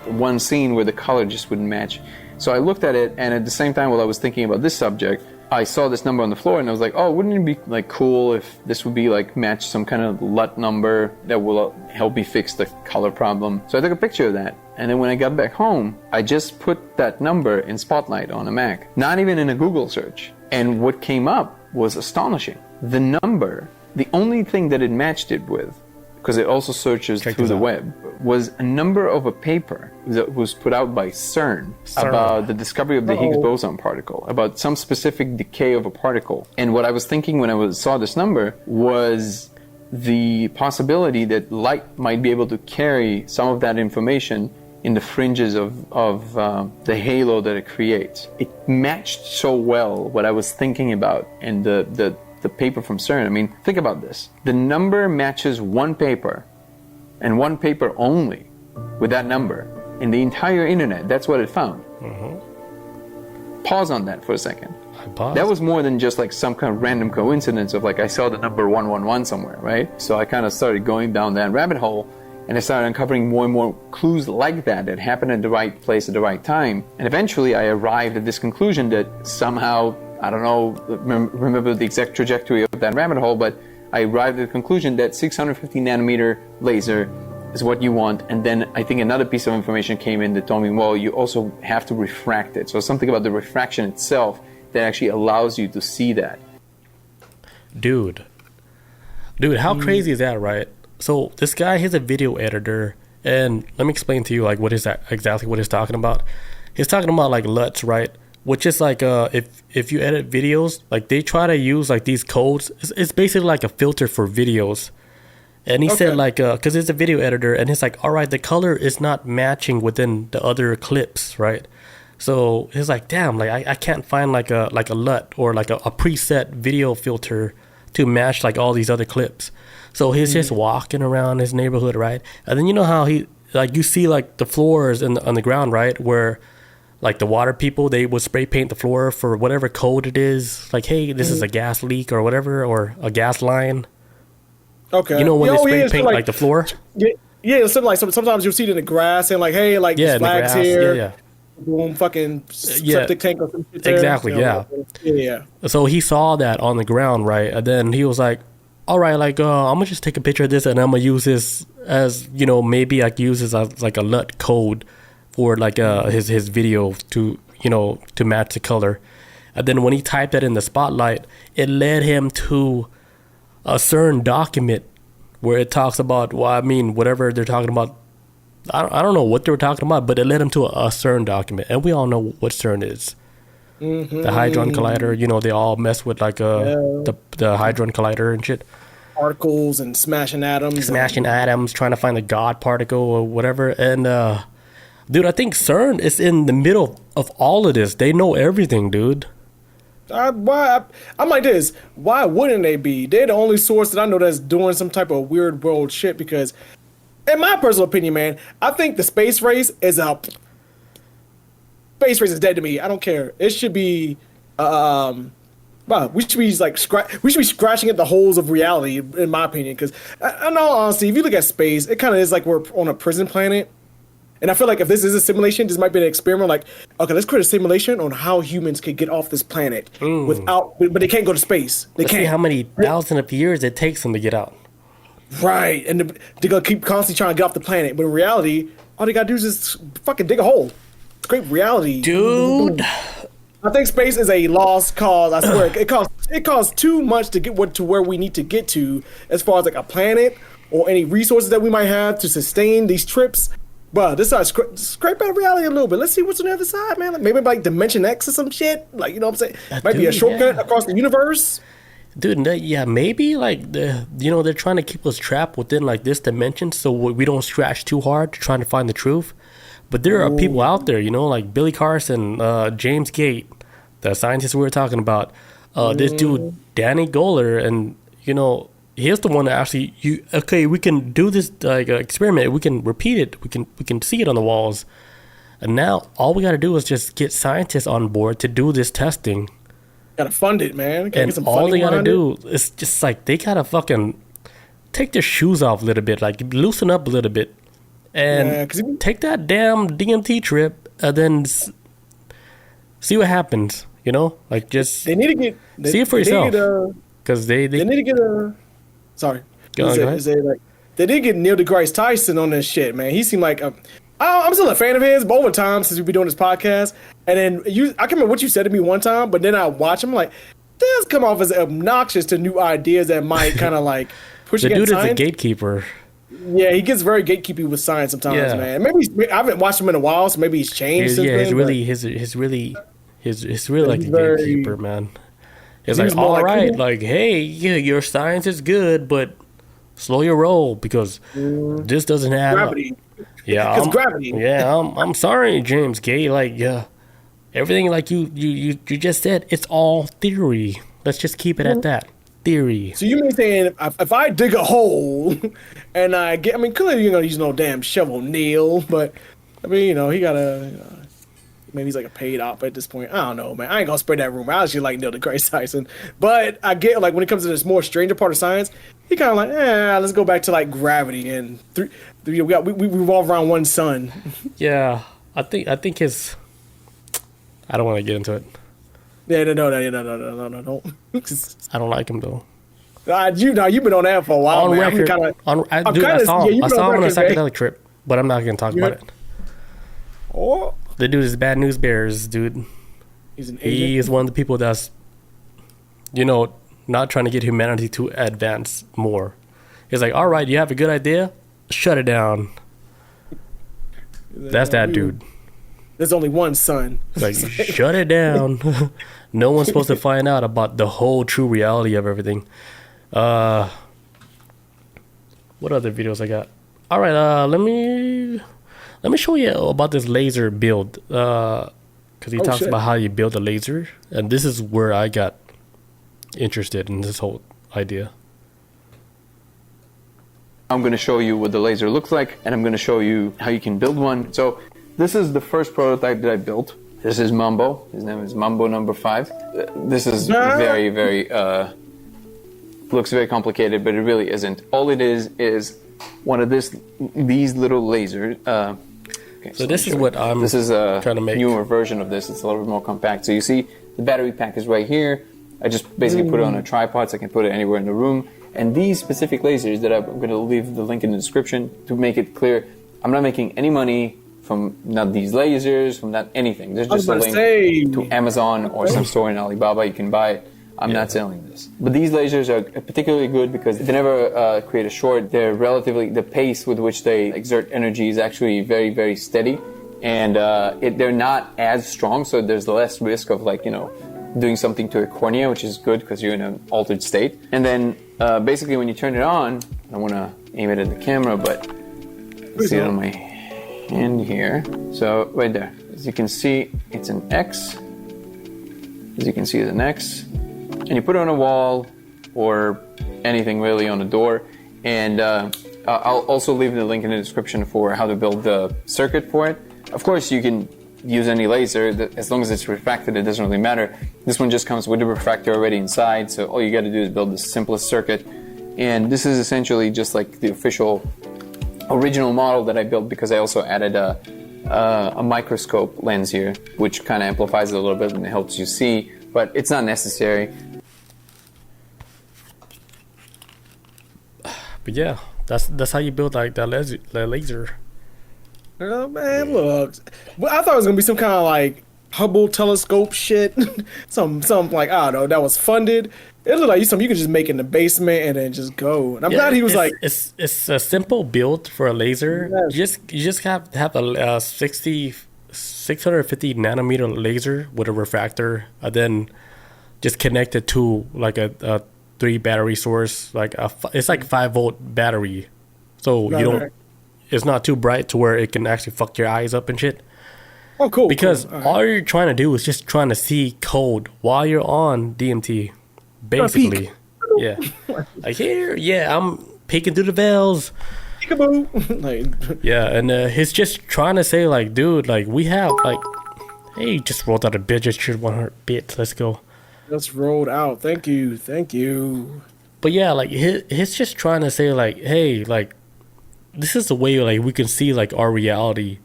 one scene where the color just wouldn't match. So I looked at it, and at the same time while I was thinking about this subject, I saw this number on the floor and I was like, oh, wouldn't it be like cool if this would be like match some kind of LUT number that will help me fix the color problem. So I took a picture of that, and then when I got back home, I just put that number in Spotlight on a Mac, not even in a Google search. And what came up was astonishing. The number, the only thing that it matched it with, because it also searches through the web, was a number of a paper that was put out by CERN about the discovery of the Higgs boson particle, about some specific decay of a particle. And what I was thinking when I saw this number was the possibility that light might be able to carry some of that information in the fringes of the halo that it creates. It matched so well what I was thinking about and the paper from CERN. I mean, think about this. The number matches one paper, and one paper only, with that number in the entire internet. That's what it found. Pause on that for a second. That was more than just like some kind of random coincidence of like I saw the number 111 somewhere, right? So I kind of started going down that rabbit hole, and I started uncovering more and more clues like that happened at the right place at the right time. And eventually I arrived at this conclusion that somehow, I don't know, remember the exact trajectory of that rabbit hole, but I arrived at the conclusion that 650 nanometer laser is what you want. And then I think another piece of information came in that told me, well, you also have to refract it. So something about the refraction itself that actually allows you to see that. Dude, how crazy is that, right? So this guy, he's a video editor, and let me explain to you like what is that exactly what he's talking about. He's talking about like LUTs, right? Which is like if you edit videos, like they try to use like these codes. It's basically like a filter for videos. And he said like, because it's a video editor, and he's like, all right, the color is not matching within the other clips, right? So he's like, damn, like I can't find like a LUT or like a preset video filter to match like all these other clips. So he's just walking around his neighborhood, right? And then you know how he like you see like the floors on the ground, right? Where like the water people, they would spray paint the floor for whatever code it is. Like, hey, this is a gas leak or whatever, or a gas line. Okay. You know when they spray paint like the floor? Yeah, something like sometimes you'll see it in the grass and like, hey, like this flag's here. Yeah. Boom, fucking septic tank or some shit there. Exactly, yeah. So he saw that on the ground, right? And then he was like, all right, like, I'm going to just take a picture of this and I'm going to use this as, you know, maybe I can use this as like a LUT code for like his video to, you know, to match the color. And then when he typed that in the spotlight, it led him to a certain document where it talks about, well, I mean, whatever they're talking about. I don't know what they were talking about, but it led him to a CERN document. And we all know what CERN is. Mm-hmm. The Hadron Collider, you know, they all mess with like the Hadron Collider and shit. Particles and smashing atoms. Trying to find the God particle or whatever. And, dude, I think CERN is in the middle of all of this. They know everything, dude. I'm like this. Why wouldn't they be? They're the only source that I know that's doing some type of weird world shit because, in my personal opinion, man, I think the space race is dead to me. I don't care. It should be, we should be like scratching at the holes of reality, in my opinion. Because, in all honesty, if you look at space, it kind of is like we're on a prison planet. And I feel like if this is a simulation, this might be an experiment. Like, okay, let's create a simulation on how humans could get off this planet but they can't go to space. Let's see how many thousands of years it takes them to get out. Right, and they're gonna keep constantly trying to get off the planet. But in reality, all they gotta do is just fucking dig a hole. Scrape reality, dude. I think space is a lost cause. I swear, it costs too much to get to where we need to get to, as far as like a planet or any resources that we might have to sustain these trips. Bro, this side scrape out reality a little bit. Let's see what's on the other side, man. Like maybe like Dimension X or some shit. Like, you know what I'm saying? Might be a shortcut across the universe. Dude, maybe like they're trying to keep us trapped within like this dimension so we don't scratch too hard trying to find the truth. But there are people out there, you know, like Billy Carson, James Gate, the scientist we were talking about, this dude Danny Goler, and you know. He's the one that actually we can do this like experiment. We can repeat it. We can see it on the walls. And now all we got to do is just get scientists on board to do this testing. Gotta fund it, man. And all they gotta do is just like they gotta fucking take their shoes off a little bit, like loosen up a little bit, and take that damn DMT trip, and then see what happens. You know, like just they need to see it for yourself because they need to get a. Sorry. Go ahead. They did get Neil deGrasse Tyson on this shit, man. He seemed like I'm still a fan of his, but over time since we've been doing this podcast, and then I can't remember what you said to me one time, but then I watch him like this come off as obnoxious to new ideas that might kind of like push the against dude science. Is a gatekeeper. Yeah, he gets very gatekeepy with science sometimes, man. Maybe I haven't watched him in a while, so maybe he's changed. He's really like a gatekeeper, man. It's like, all right, like, hey, yeah, your science is good, but slow your roll because this doesn't have gravity. Yeah, gravity. Yeah, I'm sorry, James Gay. Like, everything like you just said, it's all theory. Let's just keep it at that theory. So you mean saying if I dig a hole and clearly you're gonna use no damn shovel, Neil, but I mean, you know, he gotta. Maybe he's like a paid op at this point. I don't know, man. I ain't gonna spread that rumor. I actually like Neil deGrasse Tyson, but I get like when it comes to this more stranger part of science, he kind of like, let's go back to like gravity and we revolve around one sun. Yeah, I think his. I don't want to get into it. Yeah, no. I don't like him though. You've been on that for a while. On man. record, I saw him on a psychedelic trip, but I'm not gonna talk about it. Oh. The dude is bad news bears, dude. He's an agent. He is one of the people that's, you know, not trying to get humanity to advance more. He's like, all right, you have a good idea, shut it down. That's that dude. There's only one son. Like, shut it down. No one's supposed to find out about the whole true reality of everything. What other videos I got? All right, let me show you about this laser build, because he talks about how you build a laser, and this is where I got interested in this whole idea. I'm going to show you what the laser looks like, and I'm going to show you how you can build one. So this is the first prototype that I built. This is Mambo. His name is Mambo number 5. This is very, very, looks very complicated, but it really isn't. All it is one of these little lasers. Okay, so this is what I'm trying to make. Newer version of this. It's a little bit more compact. So you see the battery pack is right here. I just basically put it on a tripod so I can put it anywhere in the room. And these specific lasers that I'm going to leave the link in the description to make it clear, I'm not making any money from not these lasers, from not anything. There's I was just a about to link say- to Amazon or some store in Alibaba. You can buy it. I'm not selling this. But these lasers are particularly good because they never create a short. They're relatively, the pace with which they exert energy is actually very, very steady. And they're not as strong, so there's less risk of doing something to a cornea, which is good because you're in an altered state. And then basically when you turn it on, I don't want to aim it at the camera, but see it on my hand here. So right there, as you can see, it's an X. As you can see, it's an X. And you put it on a wall or anything really on a door. And I'll also leave the link in the description for how to build the circuit for it. Of course, you can use any laser. As long as it's refracted, it doesn't really matter. This one just comes with the refractor already inside. So all you got to do is build the simplest circuit. And this is essentially just like the official original model that I built because I also added a microscope lens here, which kind of amplifies it a little bit and helps you see, but it's not necessary. But yeah, that's how you build like that laser. Oh man, look. Well, I thought it was gonna be some kind of like Hubble telescope shit. some like, I don't know, that was funded. It looked like something you could just make in the basement and then just go. And I'm glad he was like, it's a simple build for a laser. Yes. You just have to have a 650 nanometer laser with a refractor, and then just connect it to like a 3 battery source. Like it's like 5-volt battery, so you don't. It's not too bright to where it can actually fuck your eyes up and shit. Oh, cool. Because cool. all you're trying to do is just trying to see code while you're on DMT. Basically. Yeah. Like here, yeah, I'm peeking through the veils. Peekaboo. Yeah, and he's just trying to say, like, dude, like, we have, like, hey, just rolled out a bit, just cheered 100 bits, let's go. Just rolled out. Thank you. But yeah, like, he's just trying to say, like, hey, like, this is the way, like, we can see, like, our reality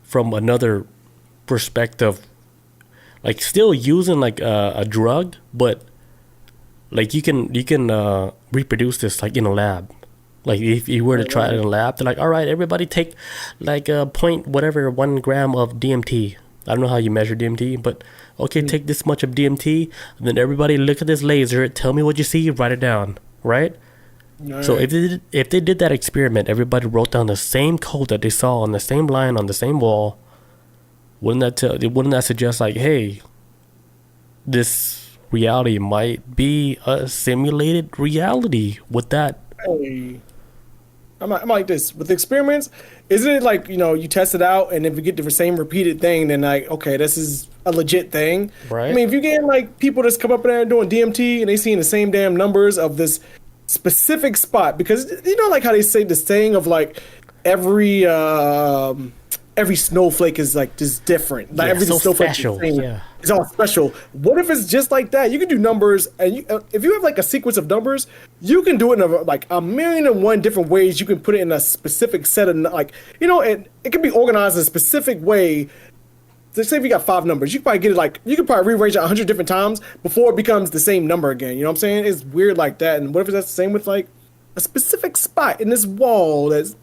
from another perspective. Like, still using, like, a drug, but, like, you can reproduce this, like, in a lab. Like, if you were to try it in a lab, they're like, all right, everybody take, like, 1 gram of DMT. I don't know how you measure DMT, but, okay, take this much of DMT, and then everybody look at this laser, tell me what you see, write it down, right? So if they did that experiment, everybody wrote down the same code that they saw on the same line on the same wall, wouldn't that suggest, like, hey, this reality might be a simulated reality with that? Hey, I'm like this with experiments. Isn't it like, you test it out, and if you get the same repeated thing, then like, okay, this is a legit thing, right? I mean, if you get like people that's come up in there doing DMT and they seeing the same damn numbers of this specific spot, because like how they say the saying of like every snowflake is like just different. Like every so snowflake special. is the same. Yeah. It's all special. What if it's just like that? You can do numbers, and if you have like a sequence of numbers, you can do it in like 1,000,001 different ways. You can put it in a specific set of and it can be organized in a specific way. Let's say if you got 5 numbers, you can probably get it you could probably rearrange it 100 different times before it becomes the same number again. You know what I'm saying? It's weird like that. And what if that's the same with like a specific spot in this wall that's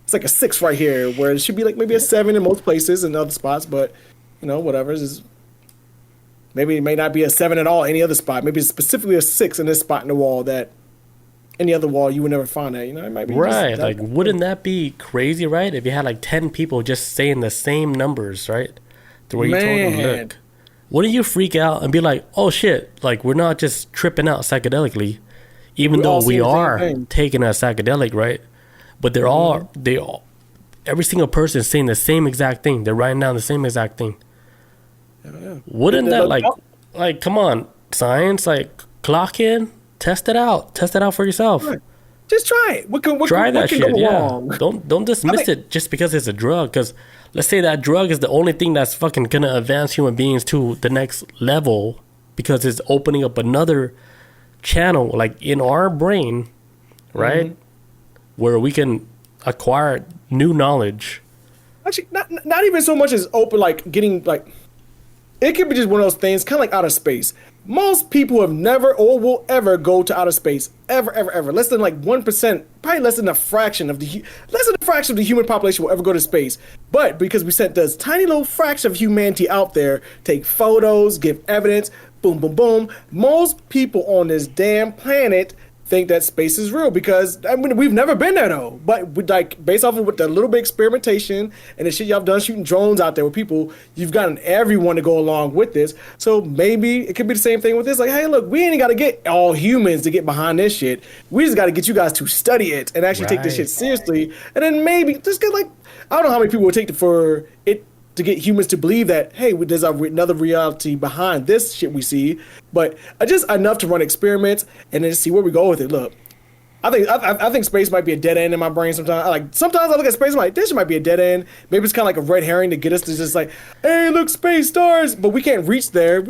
it's like a 6 right here, where it should be like maybe a 7 in most places and other spots, but whatever. Maybe it may not be a 7 at all any other spot. Maybe it's specifically a 6 in this spot in the wall that any other wall you would never find that. It might be right. Like, wouldn't that be crazy, right? If you had like 10 people just saying the same numbers, right? To where you told them, look, wouldn't you freak out and be like, oh shit, like we're not just tripping out psychedelically, even though we are taking a psychedelic, right? But they all, every single person is saying the same exact thing. They're writing down the same exact thing. Yeah. Wouldn't that like come on, science, like clock in, test it out for yourself. Right. Just try it. Try that shit. Yeah. Wrong? Don't dismiss it just because it's a drug. Because let's say that drug is the only thing that's fucking gonna advance human beings to the next level, because it's opening up another channel, like in our brain, right, where we can acquire new knowledge. Actually, not even so much as open, like getting like it could be just one of those things, kind of like outer space. Most people have never or will ever go to outer space, ever. Less than like 1%, probably less than a fraction of the human population will ever go to space. But because we sent this tiny little fraction of humanity out there, take photos, give evidence, boom, boom, boom. Most people on this damn planet think that space is real because I mean we've never been there though. But we, like based off of with the little bit experimentation and the shit y'all done shooting drones out there with people, you've gotten everyone to go along with this. So maybe it could be the same thing with this. Like, hey, look, we ain't got to get all humans to get behind this shit. We just got to get you guys to study it and actually take this shit seriously. And then maybe just get like I don't know how many people would take it for it to get humans to believe that, hey, there's another reality behind this shit we see, but just enough to run experiments and then see where we go with it. Look, I think space might be a dead end in my brain sometimes. Sometimes I look at space and I'm like, this might be a dead end. Maybe it's kind of like a red herring to get us to just like, hey, look, space stars, but we can't reach there.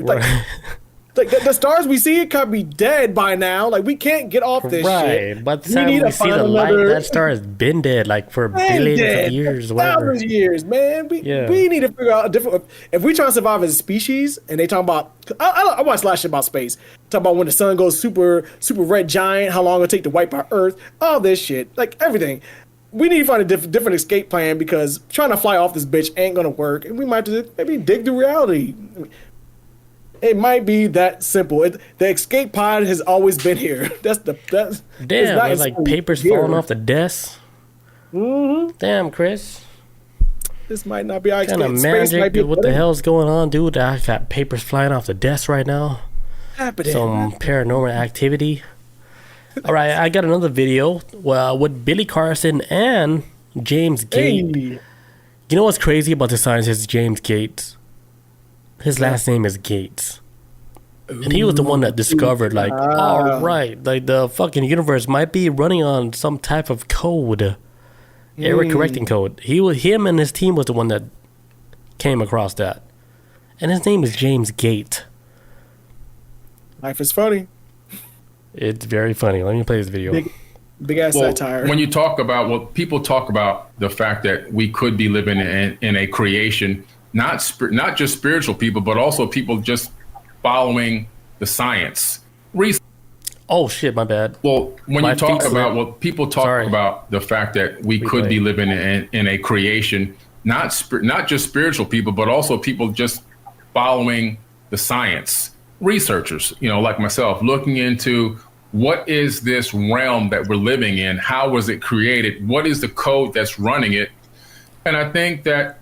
Like the stars we see could be dead by now. Like we can't get off this shit. Right, but the time we see the light, that star has been dead like for billions of years, thousands of years, man. We need to figure out a different. If we try to survive as a species, and they talk about, I watch a lot of shit about space. Talk about when the sun goes super red giant, how long it'll take to wipe out Earth, all this shit, like everything. We need to find a different escape plan because trying to fly off this bitch ain't gonna work, and we might have to maybe dig through reality. It might be that simple. The escape pod has always been here. That's damn. There's like papers falling off the desk. Mm-hmm. Damn, Chris. This might not be our kind of magic. What the hell's going on, dude? I got papers flying off the desk right now. Happening. Some paranormal activity. All right, I got another video with Billy Carson and James Gate. Hey. You know what's crazy about the scientist James Gates? His last name is Gates. And he was the one that discovered, like, all right, like the fucking universe might be running on some type of code, error correcting code. Him and his team was the one that came across that. And his name is James Gate. Life is funny. It's very funny. Let me play this video. Big ass satire. When you talk about, people talk about the fact that we could be living in a creation, not just spiritual people, but also people just following the science. Oh shit, my bad. Well, when you talk about, people talk about the fact that we could be living in a creation, not just spiritual people, but also people just following the science. Researchers, like myself, looking into what is this realm that we're living in? How was it created? What is the code that's running it? And I think that,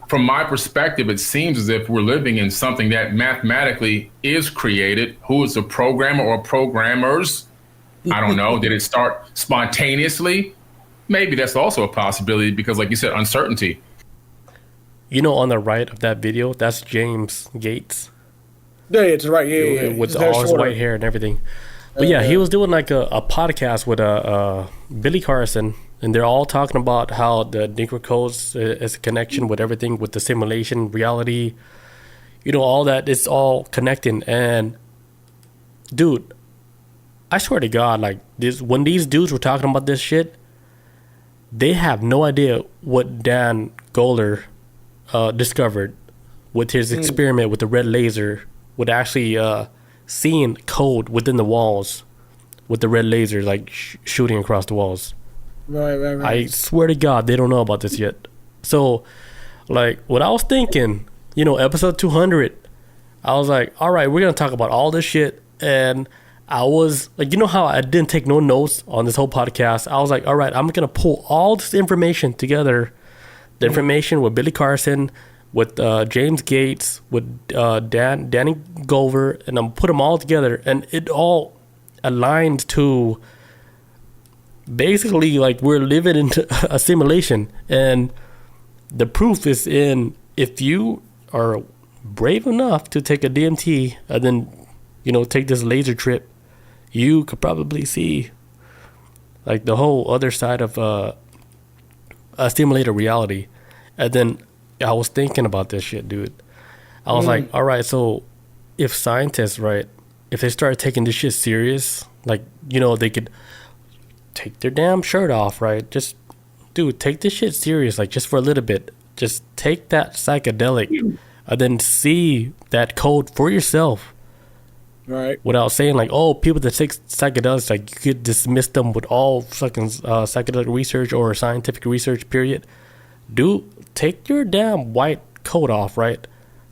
from my perspective, it seems as if we're living in something that mathematically is created. Who is the programmer or programmers? I don't know. Did it start spontaneously? Maybe that's also a possibility because, like you said, uncertainty. On the right of that video, that's James Gates. Yeah, it's right. Yeah. With all his white hair and everything. But he was doing like a podcast with Billy Carson. And they're all talking about how the Negro codes is a connection with everything, with the simulation, reality, all that. It's all connecting. And, dude, I swear to God, like when these dudes were talking about this shit, they have no idea what Dan Goler discovered with his experiment with the red laser, with actually seeing code within the walls with the red laser, like shooting across the walls. Right. I swear to God, they don't know about this yet. So, like, what I was thinking, episode 200, I was like, all right, we're going to talk about all this shit. And I was like, how I didn't take no notes on this whole podcast? I was like, all right, I'm going to pull all this information together. The information with Billy Carson, with James Gates, with Danny Goler, and I'm put them all together. And it all aligns to basically like we're living in a simulation, and the proof is in if you are brave enough to take a DMT and then take this laser trip, you could probably see like the whole other side of a simulated reality. And then I was thinking about this shit, dude. I was like, all right, so if scientists, right, if they started taking this shit serious, like they could take their damn shirt off, right? Just, dude, take this shit serious, like just for a little bit. Just take that psychedelic and then see that code for yourself. Right. Without saying like, oh, people that take psychedelics, like you could dismiss them with all fucking psychedelic research or scientific research, period. Dude, take your damn white coat off, right?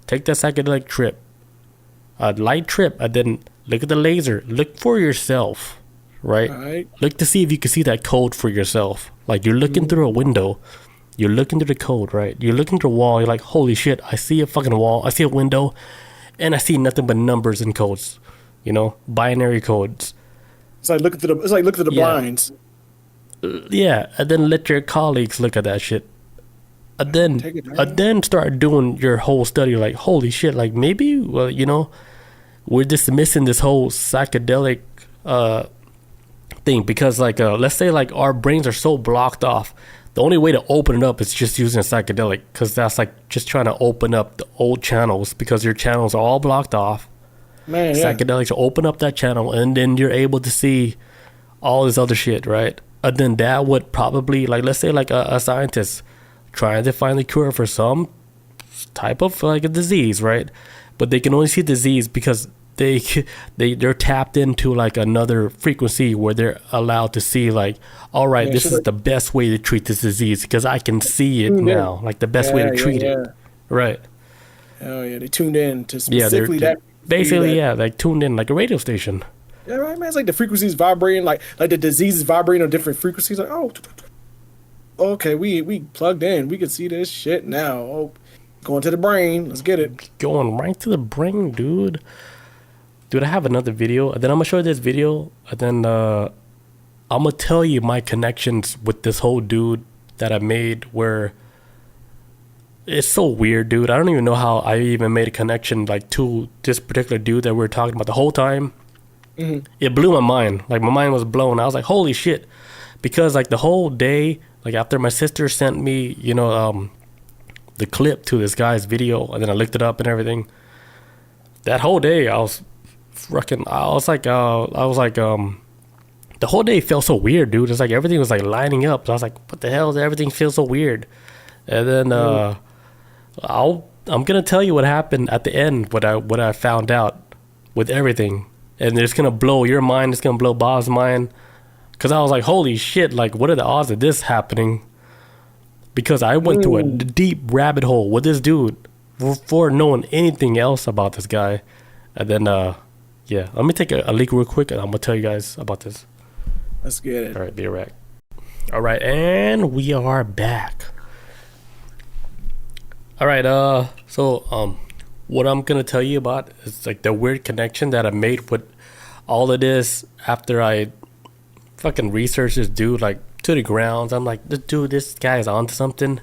Take that psychedelic trip, a light trip, and then look at the laser. Look for yourself, right? Look to see if you can see that code for yourself. Like you're looking through a window, you're looking through the code, right? You're looking through a wall. You're like, holy shit! I see a fucking wall. I see a window, and I see nothing but numbers and codes. You know, binary codes. It's like looking through the blinds. Yeah, and then let your colleagues look at that shit. And then start doing your whole study. Like, holy shit! Like maybe, well, you know, we're dismissing this whole psychedelic thing because, like, let's say like our brains are so blocked off. The only way to open it up is just using a psychedelic, because that's like just trying to open up the old channels because your channels are all blocked off. Man, yeah. Psychedelics open up that channel, and then you're able to see all this other shit, right? And then that would probably, like, let's say like a scientist trying to find a cure for some type of like a disease, right? But they can only see disease because they're tapped into like another frequency where they're allowed to see like, all right, this is the best way to treat this disease because I can see it now, like the best way to treat it, right? Oh yeah, they tuned in to specifically that. Basically, like tuned in like a radio station. Yeah, right, man. It's like the frequencies vibrating, like the disease is vibrating on different frequencies. Like, oh, okay, we plugged in. We can see this shit now. Oh, going to the brain. Let's get it. Going right to the brain, dude. Dude, I have another video. And then I'm gonna show you this video. And then I'm gonna tell you my connections with this whole dude that I made. Where it's so weird, dude. I don't even know how I even made a connection like to this particular dude that we were talking about the whole time. Mm-hmm. It blew my mind. Like my mind was blown. I was like, holy shit. Because like the whole day, like after my sister sent me, you know, the clip to this guy's video, and then I looked it up and everything. That whole day I was like, the whole day felt so weird, dude. It's like everything was like lining up. So I was like, what the hell? Everything feels so weird. And then I'm gonna tell you what happened at the end, what I found out with everything, and it's gonna blow your mind. It's gonna blow Bob's mind, because I was like, holy shit! Like, what are the odds of this happening? Because I went through a deep rabbit hole with this dude before knowing anything else about this guy, and then yeah, let me take a leak real quick, and I'm gonna tell you guys about this. Let's get it. All right, be right. All right, and we are back. All right, so what I'm gonna tell you about is like the weird connection that I made with all of this after I fucking researched this dude like to the grounds. I'm like, this guy is onto something.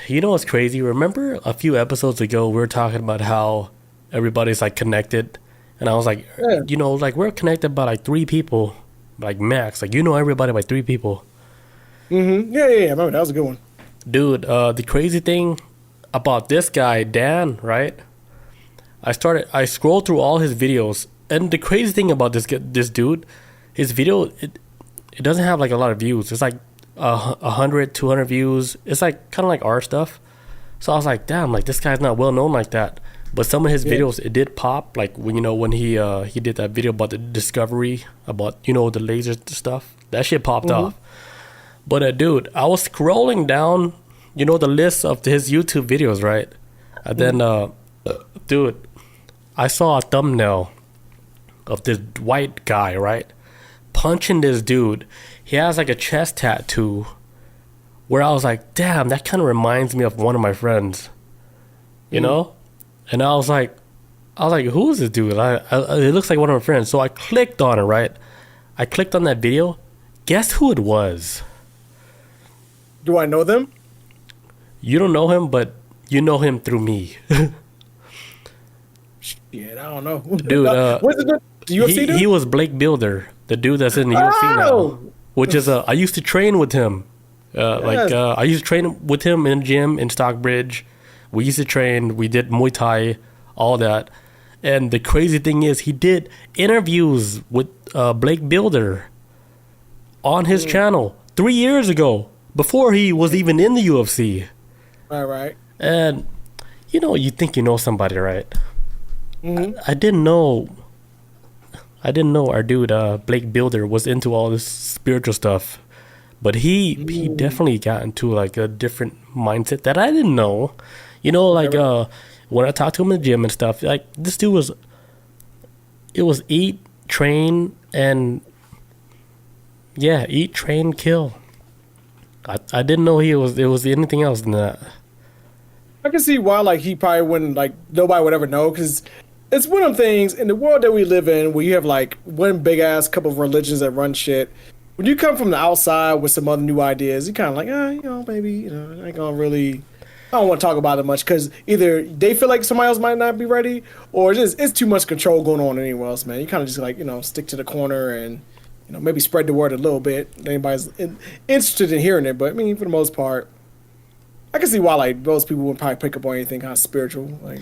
You know what's crazy? Remember a few episodes ago we were talking about how everybody's like connected, and I was like, you know, like we're connected by like 3 people, like max. Like, you know everybody by 3 people. Mm-hmm. Yeah. I remember that was a good one. Dude, the crazy thing about this guy, Dan, right? I scrolled through all his videos, and the crazy thing about this dude, his video, it doesn't have like a lot of views. It's like 100, 200 views. It's like kind of like our stuff. So I was like, damn, like this guy's not well known like that. But some of his videos, it did pop. Like when he did that video about the discovery, about, you know, the laser stuff. That shit popped off. But dude, I was scrolling down, you know, the list of his YouTube videos, right? And then, dude, I saw a thumbnail of this white guy, right? Punching this dude. He has like a chest tattoo where I was like, damn, that kind of reminds me of one of my friends, you know? And I was like, who is this dude? It looks like one of my friends. So I clicked on it, right? I clicked on that video. Guess who it was? Do I know them? You don't know him, but you know him through me. Shit, I don't know. Dude, what's the UFC dude? He was Blake Builder, the dude that's in the UFC now. Which is, I used to train with him. I used to train with him in the gym in Stockbridge. We used to train. We did Muay Thai, all that. And the crazy thing is, he did interviews with Blake Builder on his channel 3 years ago, before he was even in the UFC. Right. And you know, you think you know somebody, right? Mm-hmm. I didn't know our dude Blake Builder was into all this spiritual stuff, but he definitely got into like a different mindset that I didn't know. You know, like when I talked to him in the gym and stuff, like this dude was eat, train, and eat, train, kill. I didn't know it was anything else than that. I can see why, like, he probably wouldn't, like, nobody would ever know, because it's one of them things in the world that we live in where you have, like, one big ass couple of religions that run shit. When you come from the outside with some other new ideas, you kind of like, you know, maybe, you know, I ain't gonna really, I don't want to talk about it much, because either they feel like somebody else might not be ready, or it's too much control going on anywhere else, man. You kind of just, like, you know, stick to the corner and, you know, maybe spread the word a little bit. Anybody's interested in hearing it, but I mean, for the most part, I can see why, like, those people wouldn't probably pick up on anything kind of spiritual. Like,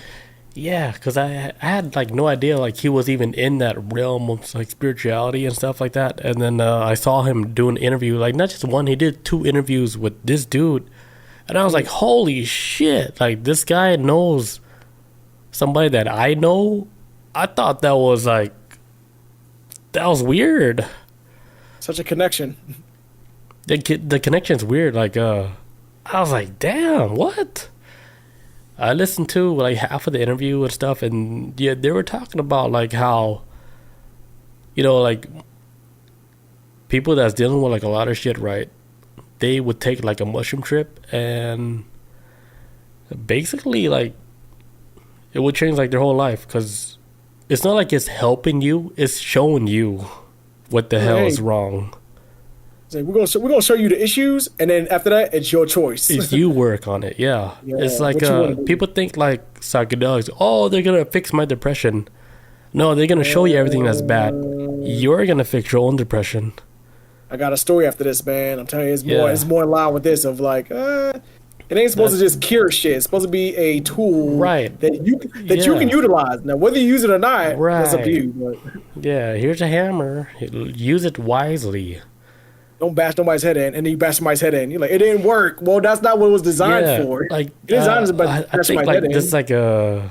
yeah, because I had like no idea like he was even in that realm of like spirituality and stuff like that. And then I saw him do an interview, like not just one, he did 2 interviews with this dude, and I was like, holy shit! Like this guy knows somebody that I know. I thought that was weird. Such a connection. The connection's weird. Like I was like, damn, what? I listened to like half of the interview and stuff, and yeah, they were talking about like how, you know, like people that's dealing with like a lot of shit, right? They would take like a mushroom trip, and basically like it would change like their whole life, because it's not like it's helping you, it's showing you what the hell is wrong. Like, we're gonna show you the issues, and then after that, it's your choice. It's you work on it, yeah. It's like people think like psychedelics, oh, they're gonna fix my depression. No, they're gonna show you everything that's bad. You're gonna fix your own depression. I got a story after this, man. I'm telling you, it's more in line with this of like, it ain't supposed to just cure shit. It's supposed to be a tool, right? That you can utilize. Now, whether you use it or not, that's up to you. But yeah, here's a hammer. Use it wisely. Don't bash nobody's head in, and then you bash somebody's head in. You're like, it didn't work. Well, that's not what it was designed for. Like, designed about I think like this like a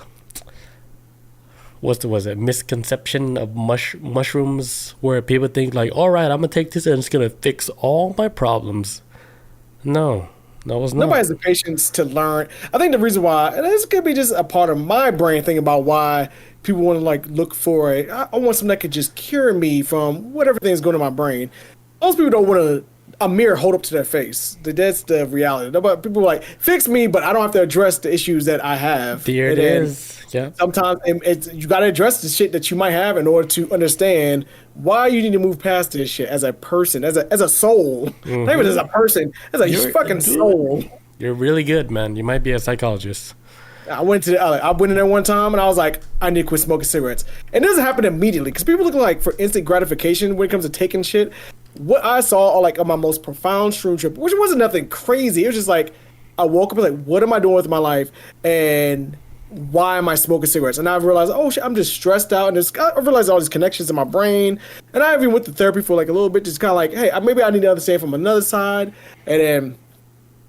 was it misconception of mushrooms, where people think like, all right, I'm gonna take this and it's gonna fix all my problems. No, it's not. Nobody has the patience to learn. I think the reason why, and this could be just a part of my brain thinking about why people want to like look for I want something that could just cure me from whatever thing's going on in my brain. Most people don't want a mirror hold up to their face. That's the reality. People are like, fix me, but I don't have to address the issues that I have. There it is. Yeah. Sometimes you got to address the shit that you might have in order to understand why you need to move past this shit as a person, as a soul. Mm-hmm. Not even as a person, as a fucking soul. You're really good, man. You might be a psychologist. I went in there one time and I was like, I need to quit smoking cigarettes. And it doesn't happen immediately because people look like for instant gratification when it comes to taking shit. What I saw like on my most profound shroom trip, which wasn't nothing crazy. It was just like I woke up and like, what am I doing with my life? And why am I smoking cigarettes? And I realized, oh shit, I'm just stressed out. And I realized all these connections in my brain. And I even went to therapy for like a little bit, just kind of like, hey, maybe I need to understand from another side. And then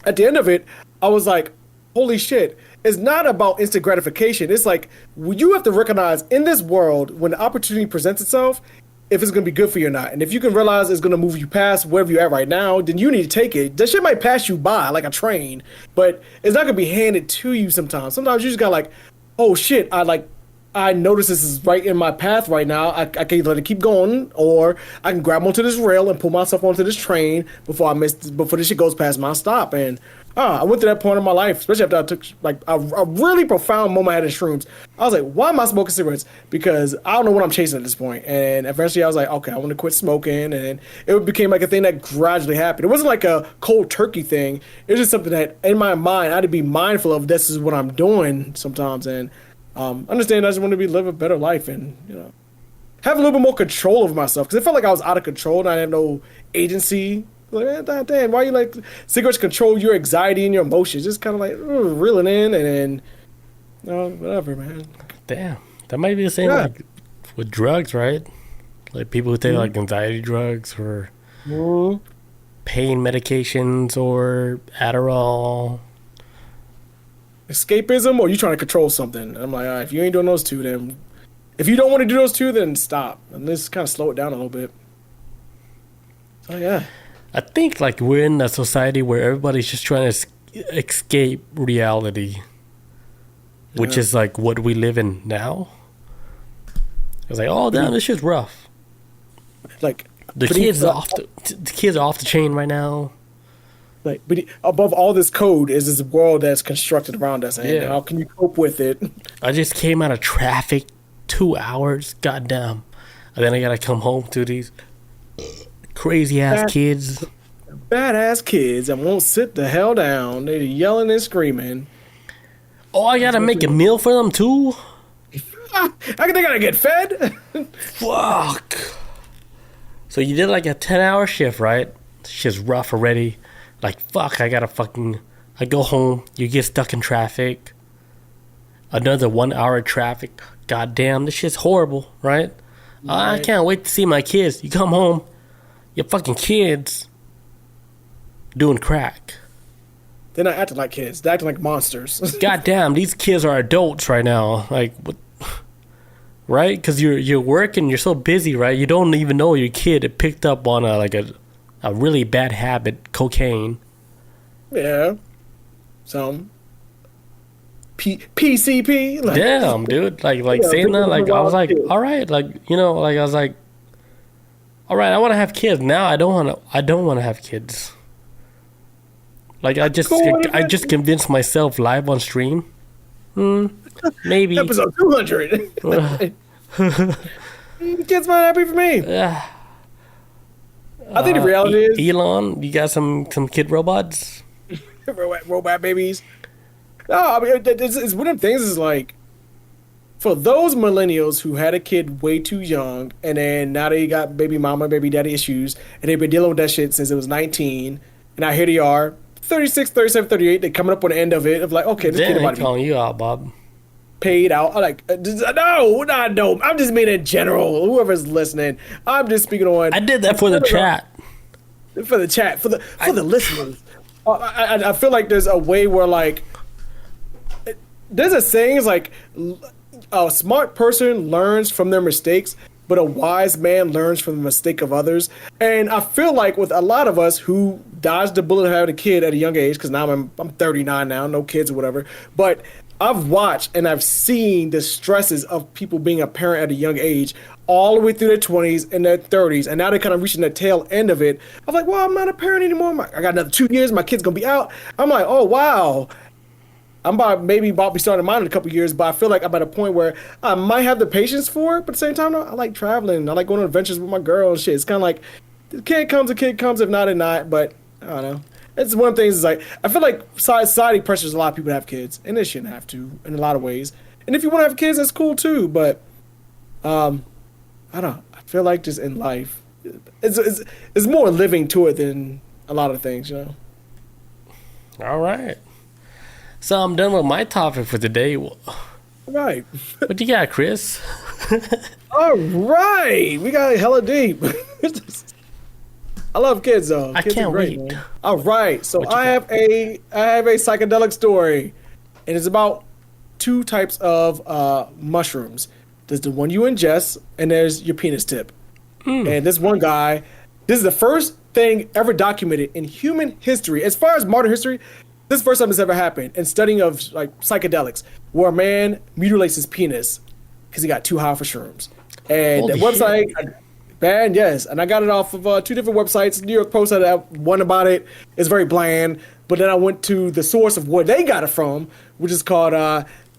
at the end of it, I was like, holy shit. It's not about instant gratification. It's like, you have to recognize in this world, when the opportunity presents itself, if it's going to be good for you or not. And if you can realize it's going to move you past wherever you're at right now, then you need to take it. That shit might pass you by like a train, but it's not going to be handed to you sometimes. Sometimes you just got like, oh shit, I notice this is right in my path right now. I can either let it keep going, or I can grab onto this rail and pull myself onto this train before this shit goes past my stop. And I went to that point in my life, especially after I took like a really profound moment I had in shrooms. I was like, why am I smoking cigarettes? Because I don't know what I'm chasing at this point. And eventually I was like, okay, I want to quit smoking. And it became like a thing that gradually happened. It wasn't like a cold turkey thing. It was just something that in my mind I had to be mindful of. This is what I'm doing sometimes. And understand I just want to live a better life and, you know, have a little bit more control over myself. Because it felt like I was out of control and I had no agency. Like, damn, why you like cigarettes control your anxiety and your emotions? Just kind of like reeling in and then, whatever, man. Damn, that might be the same like with drugs, right? Like people who take like anxiety drugs or pain medications or Adderall. escapism or you trying to control something? And I'm like, all right, if you ain't doing those two, then if you don't want to do those two, then stop and let's kind of slow it down a little bit. So yeah, I think like we're in a society where everybody's just trying to escape reality, which is like what we live in now. It's like, oh damn, this shit's rough. Like the kids are off the chain right now. Like, but above all this code is this world that's constructed around us, and how can you cope with it? I just came out of traffic, 2 hours, goddamn, and then I gotta come home to these crazy ass kids, badass kids, and won't sit the hell down. They're yelling and screaming. Oh, I gotta make a meal for them too. They gotta get fed. Fuck. So you did like a 10-hour shift, right? Shit's rough already. Like, fuck, I go home, you get stuck in traffic. Another 1 hour of traffic. God damn, this shit's horrible, right? I can't wait to see my kids. You come home, your fucking kids doing crack. They're not acting like kids, they're acting like monsters. God damn, these kids are adults right now. Like, what? Right? Because you're working, you're so busy, right? You don't even know your kid had picked up on a really bad habit, cocaine. Yeah. Some PCP. Like, damn, dude. Like saying that, like, I was like, all right, like, you know, like, I was like, all right, I want to have kids. Now I don't want to have kids. Like, I just convinced myself live on stream. Maybe. Episode 200. Kids might not be for me. Yeah. I think the reality is Elon, you got some kid robots? robot babies. No, I mean it's one of the things is like for those millennials who had a kid way too young and then now they got baby mama, baby daddy issues and they've been dealing with that shit since it was 19 and now here they are 36, 37, 38, they're coming up on the end of it of like, okay, this kid about to be calling you out, Bob. Paid out. I'm like, no, I'm just meaning in general. Whoever's listening, I'm just speaking on. I did that for the chat. For the chat, for the listeners. I feel like there's a way where like, there's a saying is like, a smart person learns from their mistakes, but a wise man learns from the mistake of others. And I feel like with a lot of us who dodged the bullet of having a kid at a young age, because now I'm 39 now, no kids or whatever, but I've watched and I've seen the stresses of people being a parent at a young age all the way through their 20s and their 30s. And now they're kind of reaching the tail end of it. I'm like, well, I'm not a parent anymore. I got another 2 years. My kid's going to be out. I'm like, oh, wow. I'm about to be starting mine in a couple of years, but I feel like I'm at a point where I might have the patience for it. But at the same time, I like traveling. I like going on adventures with my girl and shit. It's kind of like the kid comes. If not, it not. But I don't know. It's one of the things is like, I feel like society pressures a lot of people to have kids, and they shouldn't have to in a lot of ways. And if you want to have kids, that's cool too. But I don't know. I feel like just in life, it's more living to it than a lot of things, you know. All right. So I'm done with my topic for today. Right. What you got, Chris? All right. We got hella deep. I love kids though. Kids I can't great, wait. Man. All right, so I have a psychedelic story, and it's about two types of mushrooms. There's the one you ingest, and there's your penis tip. And this one guy, this is the first thing ever documented in human history, as far as modern history. This is the first time this ever happened in studying of like psychedelics, where a man mutilates his penis because he got too high for shrooms. And the website. Bad, yes. And I got it off of two different websites. New York Post had one about it. It's very bland. But then I went to the source of where they got it from, which is called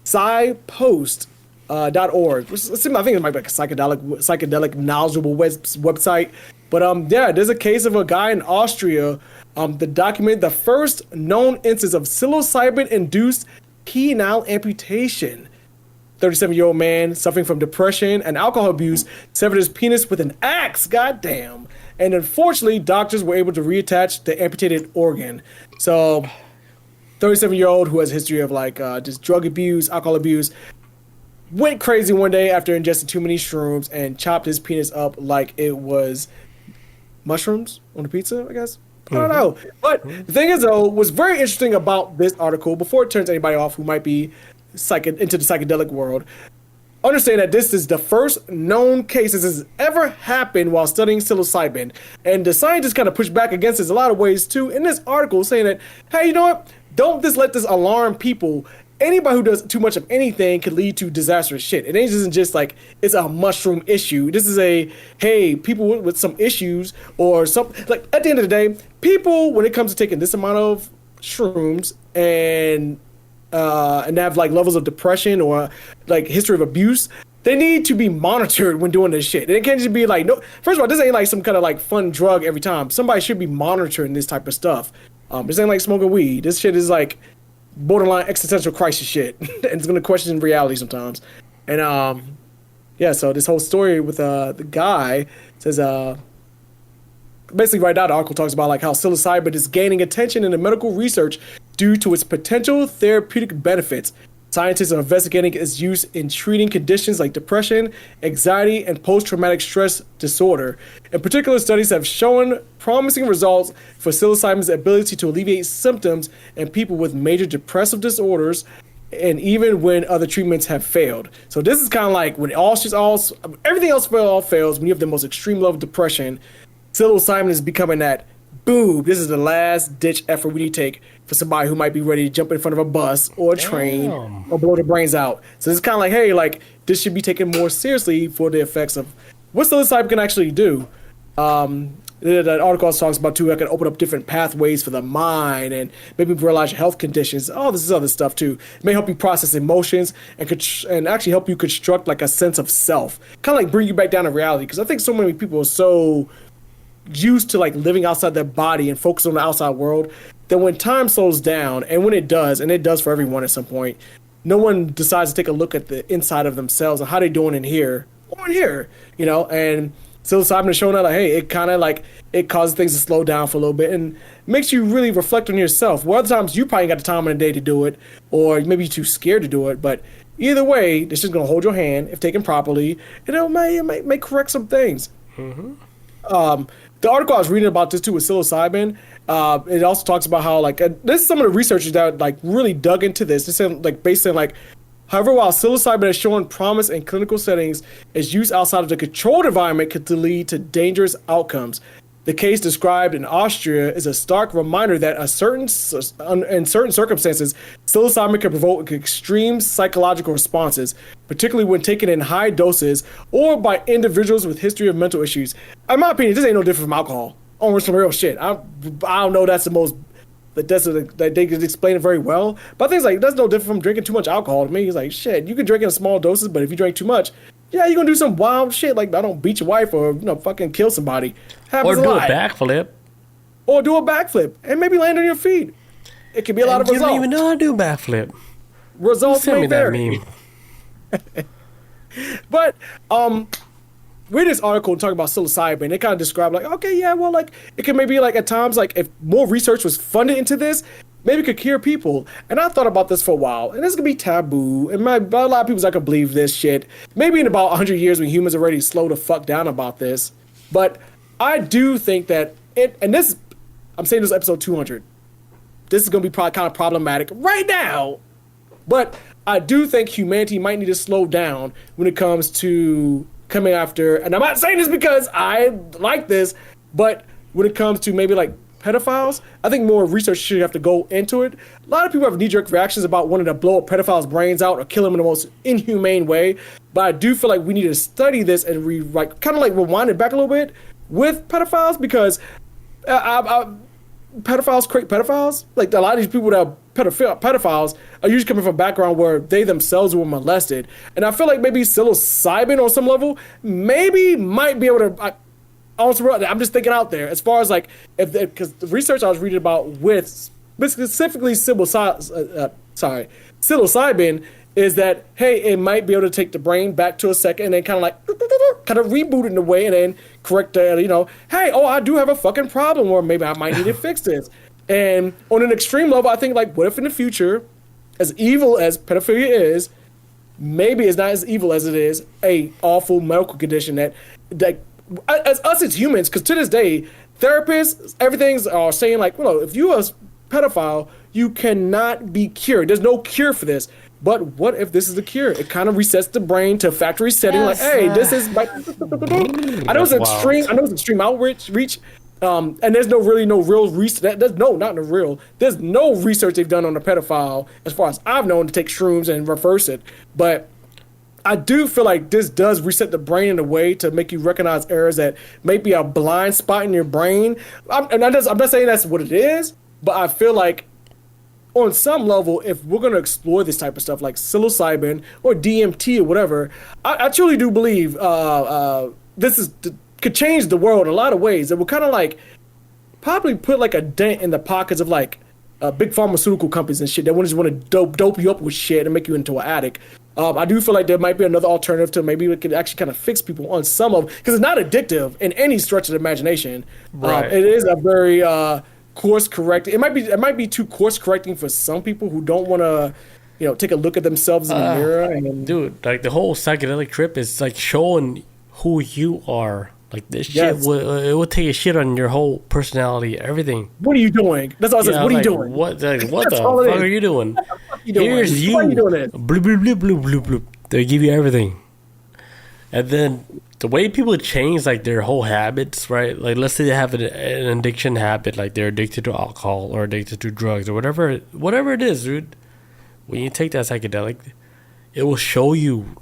psypost.org. Which I think it might be like a psychedelic knowledgeable website. But yeah, there's a case of a guy in Austria that documented the first known instance of psilocybin-induced penile amputation. 37-year-old man suffering from depression and alcohol abuse severed his penis with an axe. Goddamn. And unfortunately, doctors were able to reattach the amputated organ. So, 37-year-old who has a history of like just drug abuse, alcohol abuse, went crazy one day after ingesting too many shrooms and chopped his penis up like it was mushrooms on a pizza, I guess. I don't know. But the thing is, though, what's very interesting about this article, before it turns anybody off who might be into the psychedelic world, understand that this is the first known case this has ever happened while studying psilocybin. And the scientists kind of push back against this a lot of ways, too, in this article, saying that, hey, you know what? Don't just let this alarm people. Anybody who does too much of anything could lead to disastrous shit. It isn't just like it's a mushroom issue. This is hey, people with some issues or something. Like, at the end of the day, people, when it comes to taking this amount of shrooms and have like levels of depression or like history of abuse, they need to be monitored when doing this shit. And it can't just be like, no. First of all, this ain't like some kind of like fun drug every time. Somebody should be monitoring this type of stuff. This ain't like smoking weed. This shit is like borderline existential crisis shit, and it's gonna question reality sometimes. And so this whole story with the guy says basically right now the article talks about like how psilocybin is gaining attention in the medical research due to its potential therapeutic benefits. Scientists are investigating its use in treating conditions like depression, anxiety, and post-traumatic stress disorder. In particular, studies have shown promising results for psilocybin's ability to alleviate symptoms in people with major depressive disorders, and even when other treatments have failed. So this is kind of like when everything else fails, when you have the most extreme level of depression, psilocybin is becoming that, boom, this is the last ditch effort we need to take for somebody who might be ready to jump in front of a bus or a train or blow their brains out. So it's kind of like, hey, like this should be taken more seriously for the effects of what psilocybin can actually do. That article also talks about too, I can open up different pathways for the mind and maybe realize your health conditions. All this other stuff too. It may help you process emotions and actually help you construct like a sense of self. Kind of like bring you back down to reality. Because I think so many people are so used to like living outside their body and focus on the outside world that when time slows down, and when it does, and it does for everyone at some point, no one decides to take a look at the inside of themselves and how they're doing in here or in here, you know. And psilocybin is showing that like, hey, it kind of like it causes things to slow down for a little bit and makes you really reflect on yourself. Well, other times you probably got the time in the day to do it, or maybe you're too scared to do it. But either way, this is gonna hold your hand if taken properly, and it may correct some things. The article I was reading about this too with psilocybin, it also talks about how like this is some of the researchers that like really dug into this. This is like based on like, however, while psilocybin has shown promise in clinical settings, its use outside of the controlled environment could lead to dangerous outcomes. The case described in Austria is a stark reminder that in certain circumstances, psilocybin can provoke extreme psychological responses, particularly when taken in high doses or by individuals with history of mental issues. In my opinion, this ain't no different from alcohol. Almost some real shit. I don't know that's the most, that they can explain it very well. But I think it's like, that's no different from drinking too much alcohol to me. It's like, shit, you can drink in small doses, but if you drink too much, yeah, you're gonna do some wild shit like I don't beat your wife or fucking kill somebody. Happens or do a backflip. Or do a backflip and maybe land on your feet. It could be a lot of results. You don't even know how to do a backflip. Results may vary. But read this article talking about psilocybin. They kind of describe like, okay, yeah, well, like it could maybe like at times like if more research was funded into this, maybe it could cure people. And I thought about this for a while, and this could be taboo. And a lot of people's not gonna believe this shit. Maybe in about 100 years when humans are already slow the fuck down about this. But I do think that I'm saying this is episode 200. This is gonna be probably kind of problematic right now. But I do think humanity might need to slow down when it comes to coming after, and I'm not saying this because I like this, but when it comes to maybe like pedophiles, I think more research should have to go into it. A lot of people have knee-jerk reactions about wanting to blow up pedophiles' brains out or kill them in the most inhumane way, but I do feel like we need to study this and kind of like rewind it back a little bit with pedophiles, because pedophiles create pedophiles. Like a lot of these people that are pedophiles are usually coming from a background where they themselves were molested, and I feel like maybe psilocybin on some level might be able to. I'm just thinking out there as far as like because the research I was reading about with specifically psilocybin is that, hey, it might be able to take the brain back to a second and then kind of like kind of reboot it in a way and then correct hey, I do have a fucking problem, or maybe I might need to fix this. And on an extreme level, I think like, what if in the future, as evil as pedophilia is, maybe it's not as evil as it is a awful medical condition that as us as humans, because to this day, therapists, everything's saying like, well, if you're a pedophile, you cannot be cured. There's no cure for this. But what if this is the cure? It kind of resets the brain to factory setting. Yes. Like, hey, this is like. I know it's extreme. I know it's extreme outreach. And there's no real research. There's no research they've done on a pedophile, as far as I've known, to take shrooms and reverse it. But I do feel like this does reset the brain in a way to make you recognize errors that may be a blind spot in your brain. I'm not saying that's what it is, but I feel like on some level, if we're going to explore this type of stuff like psilocybin or DMT or whatever, I truly do believe this could change the world in a lot of ways. It will kind of like probably put like a dent in the pockets of like big pharmaceutical companies and shit that just want to dope you up with shit and make you into an addict. I do feel like there might be another alternative to maybe it could actually kind of fix people on some of, because it's not addictive in any stretch of the imagination. Right. It is a very course correcting. It might be too course correcting for some people who don't want to, take a look at themselves in the mirror. And dude, like the whole psychedelic trip is like showing who you are. Like this shit, it will take a shit on your whole personality, everything. What are you doing? That's all it says. What are you doing? What the fuck are you doing? Here's you. Why are you doing it? Bloop, bloop, bloop, bloop, bloop, bloop. They give you everything. And then the way people change like their whole habits, right? Like let's say they have an addiction habit, like they're addicted to alcohol or addicted to drugs or whatever it is, dude. When you take that psychedelic, it will show you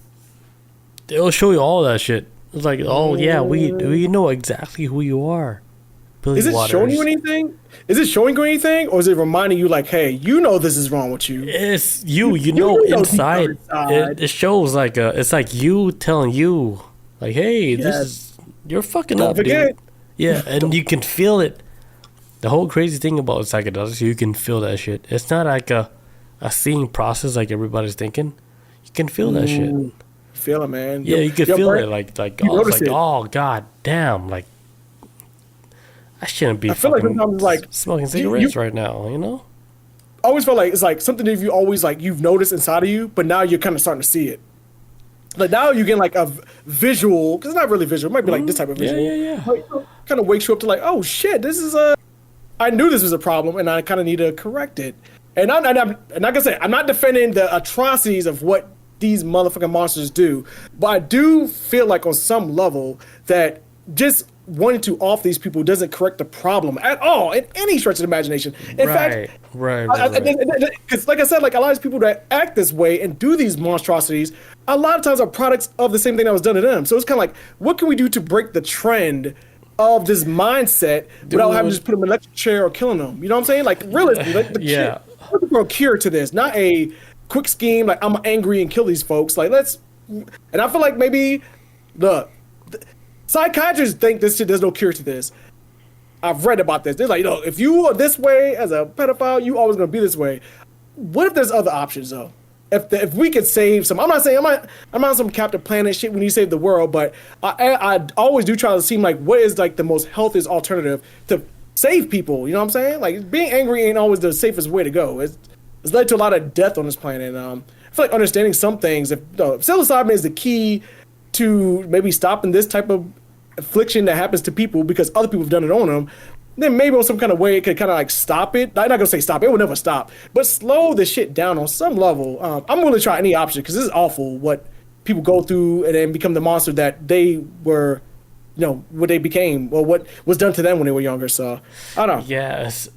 all that shit. It's like, oh yeah, we know exactly who you are. Billy Is it Waters. showing you anything? Is it showing you anything, or is it reminding you like, hey, this is wrong with you? It's you know inside. It shows like it's like you telling you like, hey, you're fucking up, dude. Yeah, and you can feel it. The whole crazy thing about psychedelics, you can feel that shit. It's not like a seeing process like everybody's thinking. You can feel that shit. Feel it, man. Yeah, you can feel it. Like oh god damn, like I shouldn't be. I feel like sometimes like smoking cigarettes right now. I always feel like it's like something that you always like you've noticed inside of you, but now you're kind of starting to see it. Like now you get like a visual, because it's not really visual. It might be like this type of visual. Yeah. Like, kind of wakes you up to like, oh shit, this is I knew this was a problem, and I kind of need to correct it. And I'm like I said, I'm not defending the atrocities of what these motherfucking monsters do, but I do feel like on some level that just wanting to off these people doesn't correct the problem at all in any stretch of the imagination. In fact, because like I said, like a lot of people that act this way and do these monstrosities, a lot of times are products of the same thing that was done to them. So it's kind of like, what can we do to break the trend of this mindset without having to just put them in an electric chair or killing them? You know what I'm saying? Like realistically, like the shit. We're looking for a cure to this, not a quick scheme like I'm angry and kill these folks. Like and I feel like maybe the psychiatrists think this shit, there's no cure to this. I've read about this. They're like, if you are this way as a pedophile, you always gonna be this way. What if there's other options though? If we could save some, I'm not some Captain Planet shit when you save the world, but I always do try to seem like what is like the most healthiest alternative to save people. You know what I'm saying? Like being angry ain't always the safest way to go. It's led to a lot of death on this planet. I feel like understanding some things, if psilocybin is the key to maybe stopping this type of affliction that happens to people because other people have done it on them, then maybe on some kind of way it could kind of like stop it. I'm not gonna say stop it will never stop, but slow this shit down on some level. I'm willing to try any option because this is awful what people go through and then become the monster that they were, what they became or what was done to them when they were younger. So I don't know. Yes,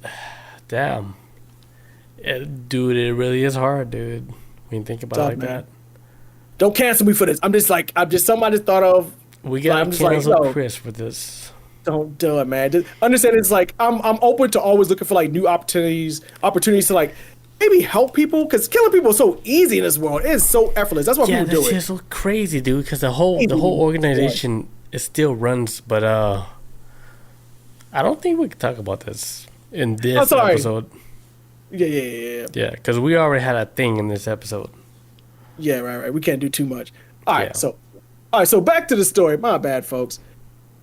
damn. Dude, it really is hard, dude. When you think about it like that. Don't cancel me for this. I'm just something I just thought of. We gotta cancel Chris for this. Don't do it, man. Just understand it's like I'm open to always looking for like new opportunities to like maybe help people, because killing people is so easy in this world. It is so effortless. That's why people do it. Yeah, that's so crazy, dude. Because the whole organization it still runs, but I don't think we can talk about this in this episode. Yeah. Yeah, because we already had a thing in this episode. Yeah, right. We can't do too much. All right, so back to the story. My bad, folks.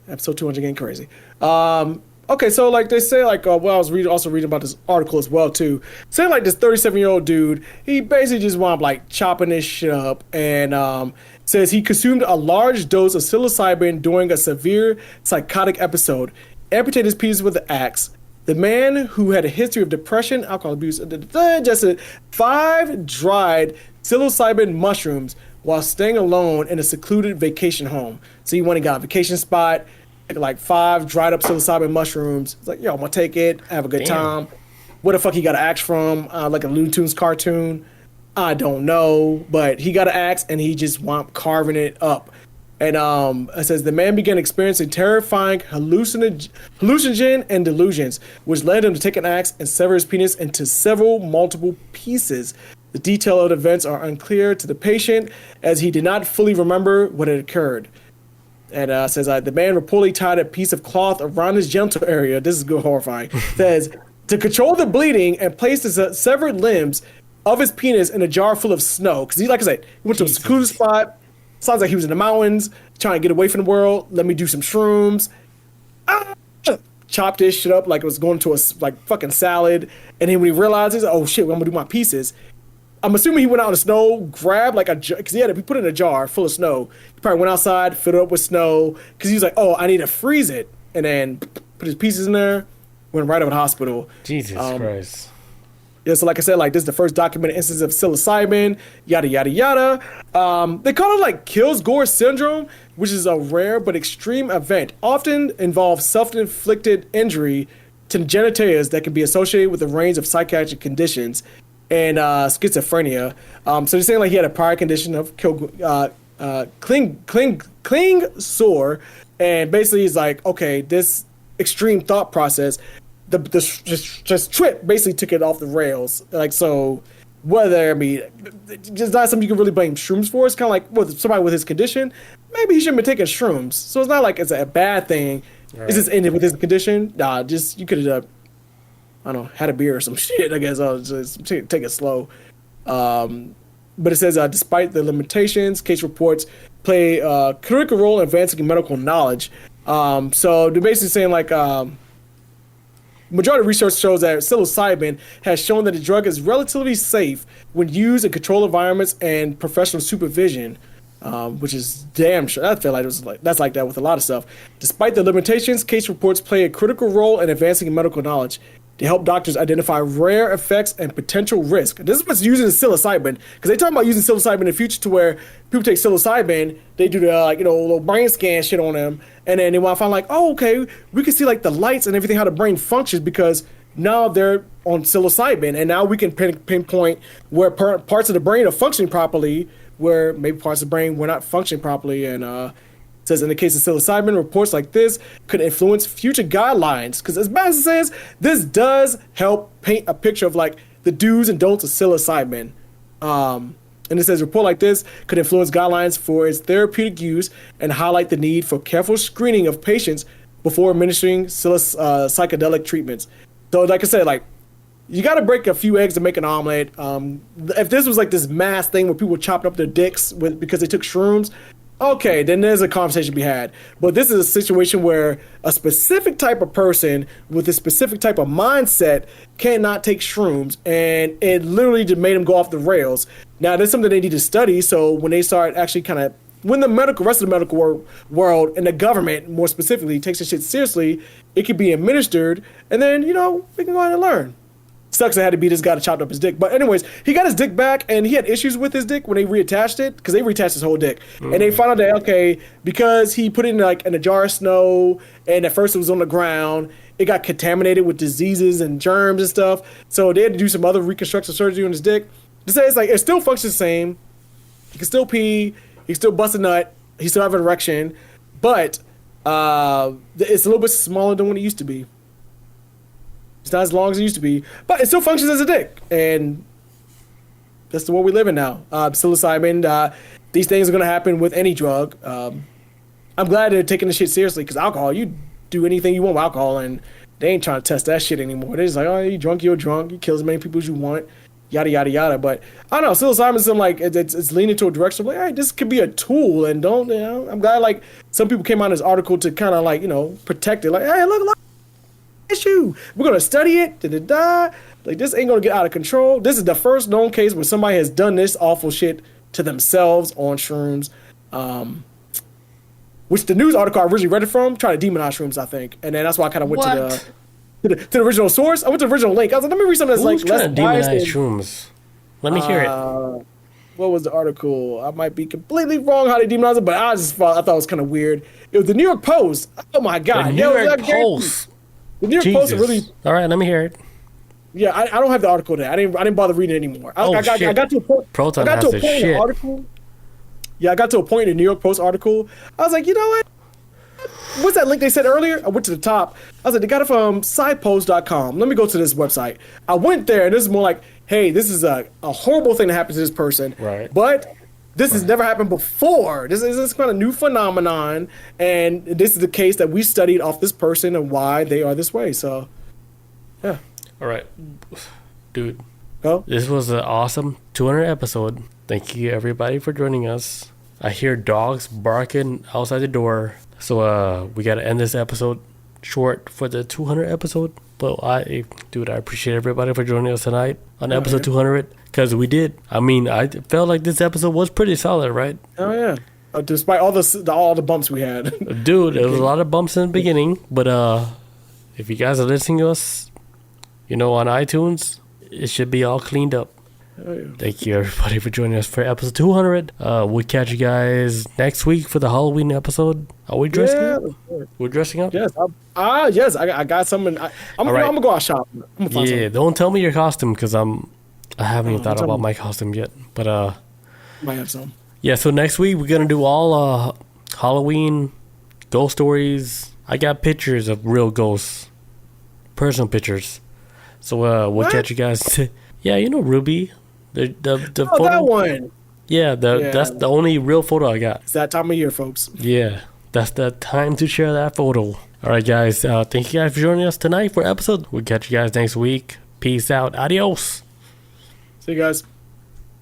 Episode 200 getting crazy. Okay, so like they say, like I was also reading about this article as well too. Saying like this 37-year-old dude, he basically just wound up like chopping this shit up, and says he consumed a large dose of psilocybin during a severe psychotic episode. amputated his penis with an axe. The man, who had a history of depression, alcohol abuse, ingested 5 dried psilocybin mushrooms while staying alone in a secluded vacation home. So he went and got a vacation spot, like 5 dried up psilocybin mushrooms. It's like, yo, I'm gonna take it, have a good time. Where the fuck he got an axe from? Like a Looney Tunes cartoon? I don't know, but he got an axe and he just wound carving it up. And it says the man began experiencing terrifying hallucinogen and delusions, which led him to take an axe and sever his penis into several multiple pieces. The detail of the events are unclear to the patient, as he did not fully remember what had occurred. And says the man reportedly tied a piece of cloth around his genital area. This is good, horrifying. Says to control the bleeding and placed his severed limbs of his penis in a jar full of snow. Because he, like I said, he went to a secluded spot. Sounds like he was in the mountains, trying to get away from the world. Let me do some shrooms. Chopped this shit up like it was going to a like fucking salad. And then when he realizes, oh shit, I'm gonna do my pieces. I'm assuming he went out in the snow, grabbed like a jar, because he put it in a jar full of snow. He probably went outside, filled it up with snow, because he was like, oh, I need to freeze it. And then put his pieces in there, went right over to the hospital. Jesus Christ. Yeah, so like I said, like this is the first documented instance of psilocybin, yada, yada, yada. They call it like Kills-Gore syndrome, which is a rare but extreme event, often involves self-inflicted injury to genitalia that can be associated with a range of psychiatric conditions and schizophrenia. So they're saying like he had a prior condition of cling sore, and basically he's like, okay, this extreme thought process, the trip basically took it off the rails. Like, so whether, I mean, just not something you can really blame shrooms for. It's kind of like with somebody with his condition, maybe he shouldn't be taking shrooms. So it's not like it's a bad thing. Right. It's just ended with his condition. Nah, just, you could have, I don't know, had a beer or some shit, I guess. I'll just take it slow. But it says, despite the limitations, case reports play a critical role in advancing medical knowledge. So they're basically saying like, majority of research shows that psilocybin has shown that the drug is relatively safe when used in controlled environments and professional supervision, which is damn sure. I feel like that's like that with a lot of stuff. Despite the limitations, case reports play a critical role in advancing medical knowledge. They help doctors identify rare effects and potential risk. This is what's using psilocybin, because they talk about using psilocybin in the future to where people take psilocybin, they do the little brain scan shit on them, and then they want to find like, oh, okay, we can see like the lights and everything, how the brain functions, because now they're on psilocybin, and now we can pinpoint where parts of the brain are functioning properly, where maybe parts of the brain were not functioning properly, and it says in the case of psilocybin, reports like this could influence future guidelines. Because as bad as it says, this does help paint a picture of like the do's and don'ts of psilocybin. And it says report like this could influence guidelines for its therapeutic use and highlight the need for careful screening of patients before administering psychedelic treatments. So like I said, like you got to break a few eggs to make an omelet. If this was like this mass thing where people chopped up their dicks because they took shrooms, okay, then there's a conversation to be had. But this is a situation where a specific type of person with a specific type of mindset cannot take shrooms, and it literally just made them go off the rails. Now, there's something they need to study, so when they start actually kind of, when the rest of the medical world and the government, more specifically, takes this shit seriously, it could be administered, and then, we can go ahead and learn. Sucks I had to be this guy to chop up his dick. But anyways, he got his dick back, and he had issues with his dick when they reattached it, because they reattached his whole dick. And they found out that, okay, because he put it in a jar of snow, and at first it was on the ground, it got contaminated with diseases and germs and stuff. So they had to do some other reconstructive surgery on his dick. To say it's like, it still functions the same. He can still pee. He can still bust a nut. He still have an erection. But it's a little bit smaller than what it used to be. It's not as long as it used to be, but it still functions as a dick, and that's the world we live in now. Psilocybin, these things are going to happen with any drug. I'm glad they're taking this shit seriously, because alcohol, you do anything you want with alcohol, and they ain't trying to test that shit anymore. They're just like, oh, you drunk, you're drunk, you kill as many people as you want, yada, yada, yada. But I don't know, psilocybin's like, it's leaning to a direction of like, hey, this could be a tool, and I'm glad like some people came out in this article to kind of like, protect it. Like, hey, look, issue. We're gonna study it. Like, this ain't gonna get out of control. This is the first known case where somebody has done this awful shit to themselves on shrooms. What which the news article I originally read it from tried to demonize shrooms, I think, and then that's why I kind of went to the original source. I went to the original link. I was like, let me read something that's Who's like less trying to biased. demonize shrooms? Let me hear it. What was the article? I might be completely wrong how they demonize it, but I thought it was kind of weird. It was the New York Post. Oh my God. The New York Post. The New York Post really. All right, let me hear it. Yeah, I don't have the article there. I didn't bother reading it anymore. I got to a point. Proton I got to a has point this in the shit. article. Yeah, I got to a point in the New York Post article. I was like, you know what? What's that link they said earlier? I went to the top. I was like, they got it from sidepost.com. Let me go to this website. I went there, and this is more like, hey, this is a horrible thing that happened to this person. Right. But this has never happened before. This is this kind of new phenomenon, and this is the case that we studied off this person and why they are this way. So, yeah. All right. Dude. Oh? This was an awesome 200 episode. Thank you, everybody, for joining us. I hear dogs barking outside the door. So we got to end this episode short for the 200 episode. But I appreciate everybody for joining us tonight on episode 200. Because we did. I mean, I felt like this episode was pretty solid, right? Oh, yeah. Despite all the bumps we had. Dude, there was a lot of bumps in the beginning. But if you guys are listening to us, on iTunes, it should be all cleaned up. Oh, yeah. Thank you, everybody, for joining us for episode 200. We'll catch you guys next week for the Halloween episode. Are we dressing up? We're dressing up? Yes. Yes. I got something. I'm going to go out shopping. Yeah, don't tell me your costume because I haven't even thought about my costume yet. But might have some. Yeah, so next week we're going to do all Halloween ghost stories. I got pictures of real ghosts. Personal pictures. So we'll catch you guys. Yeah, Ruby. The photo. That one. Yeah, that's the only real photo I got. It's that time of year, folks. Yeah, that's the time to share that photo. All right, guys. Thank you guys for joining us tonight for episode. We'll catch you guys next week. Peace out. Adios. See you guys.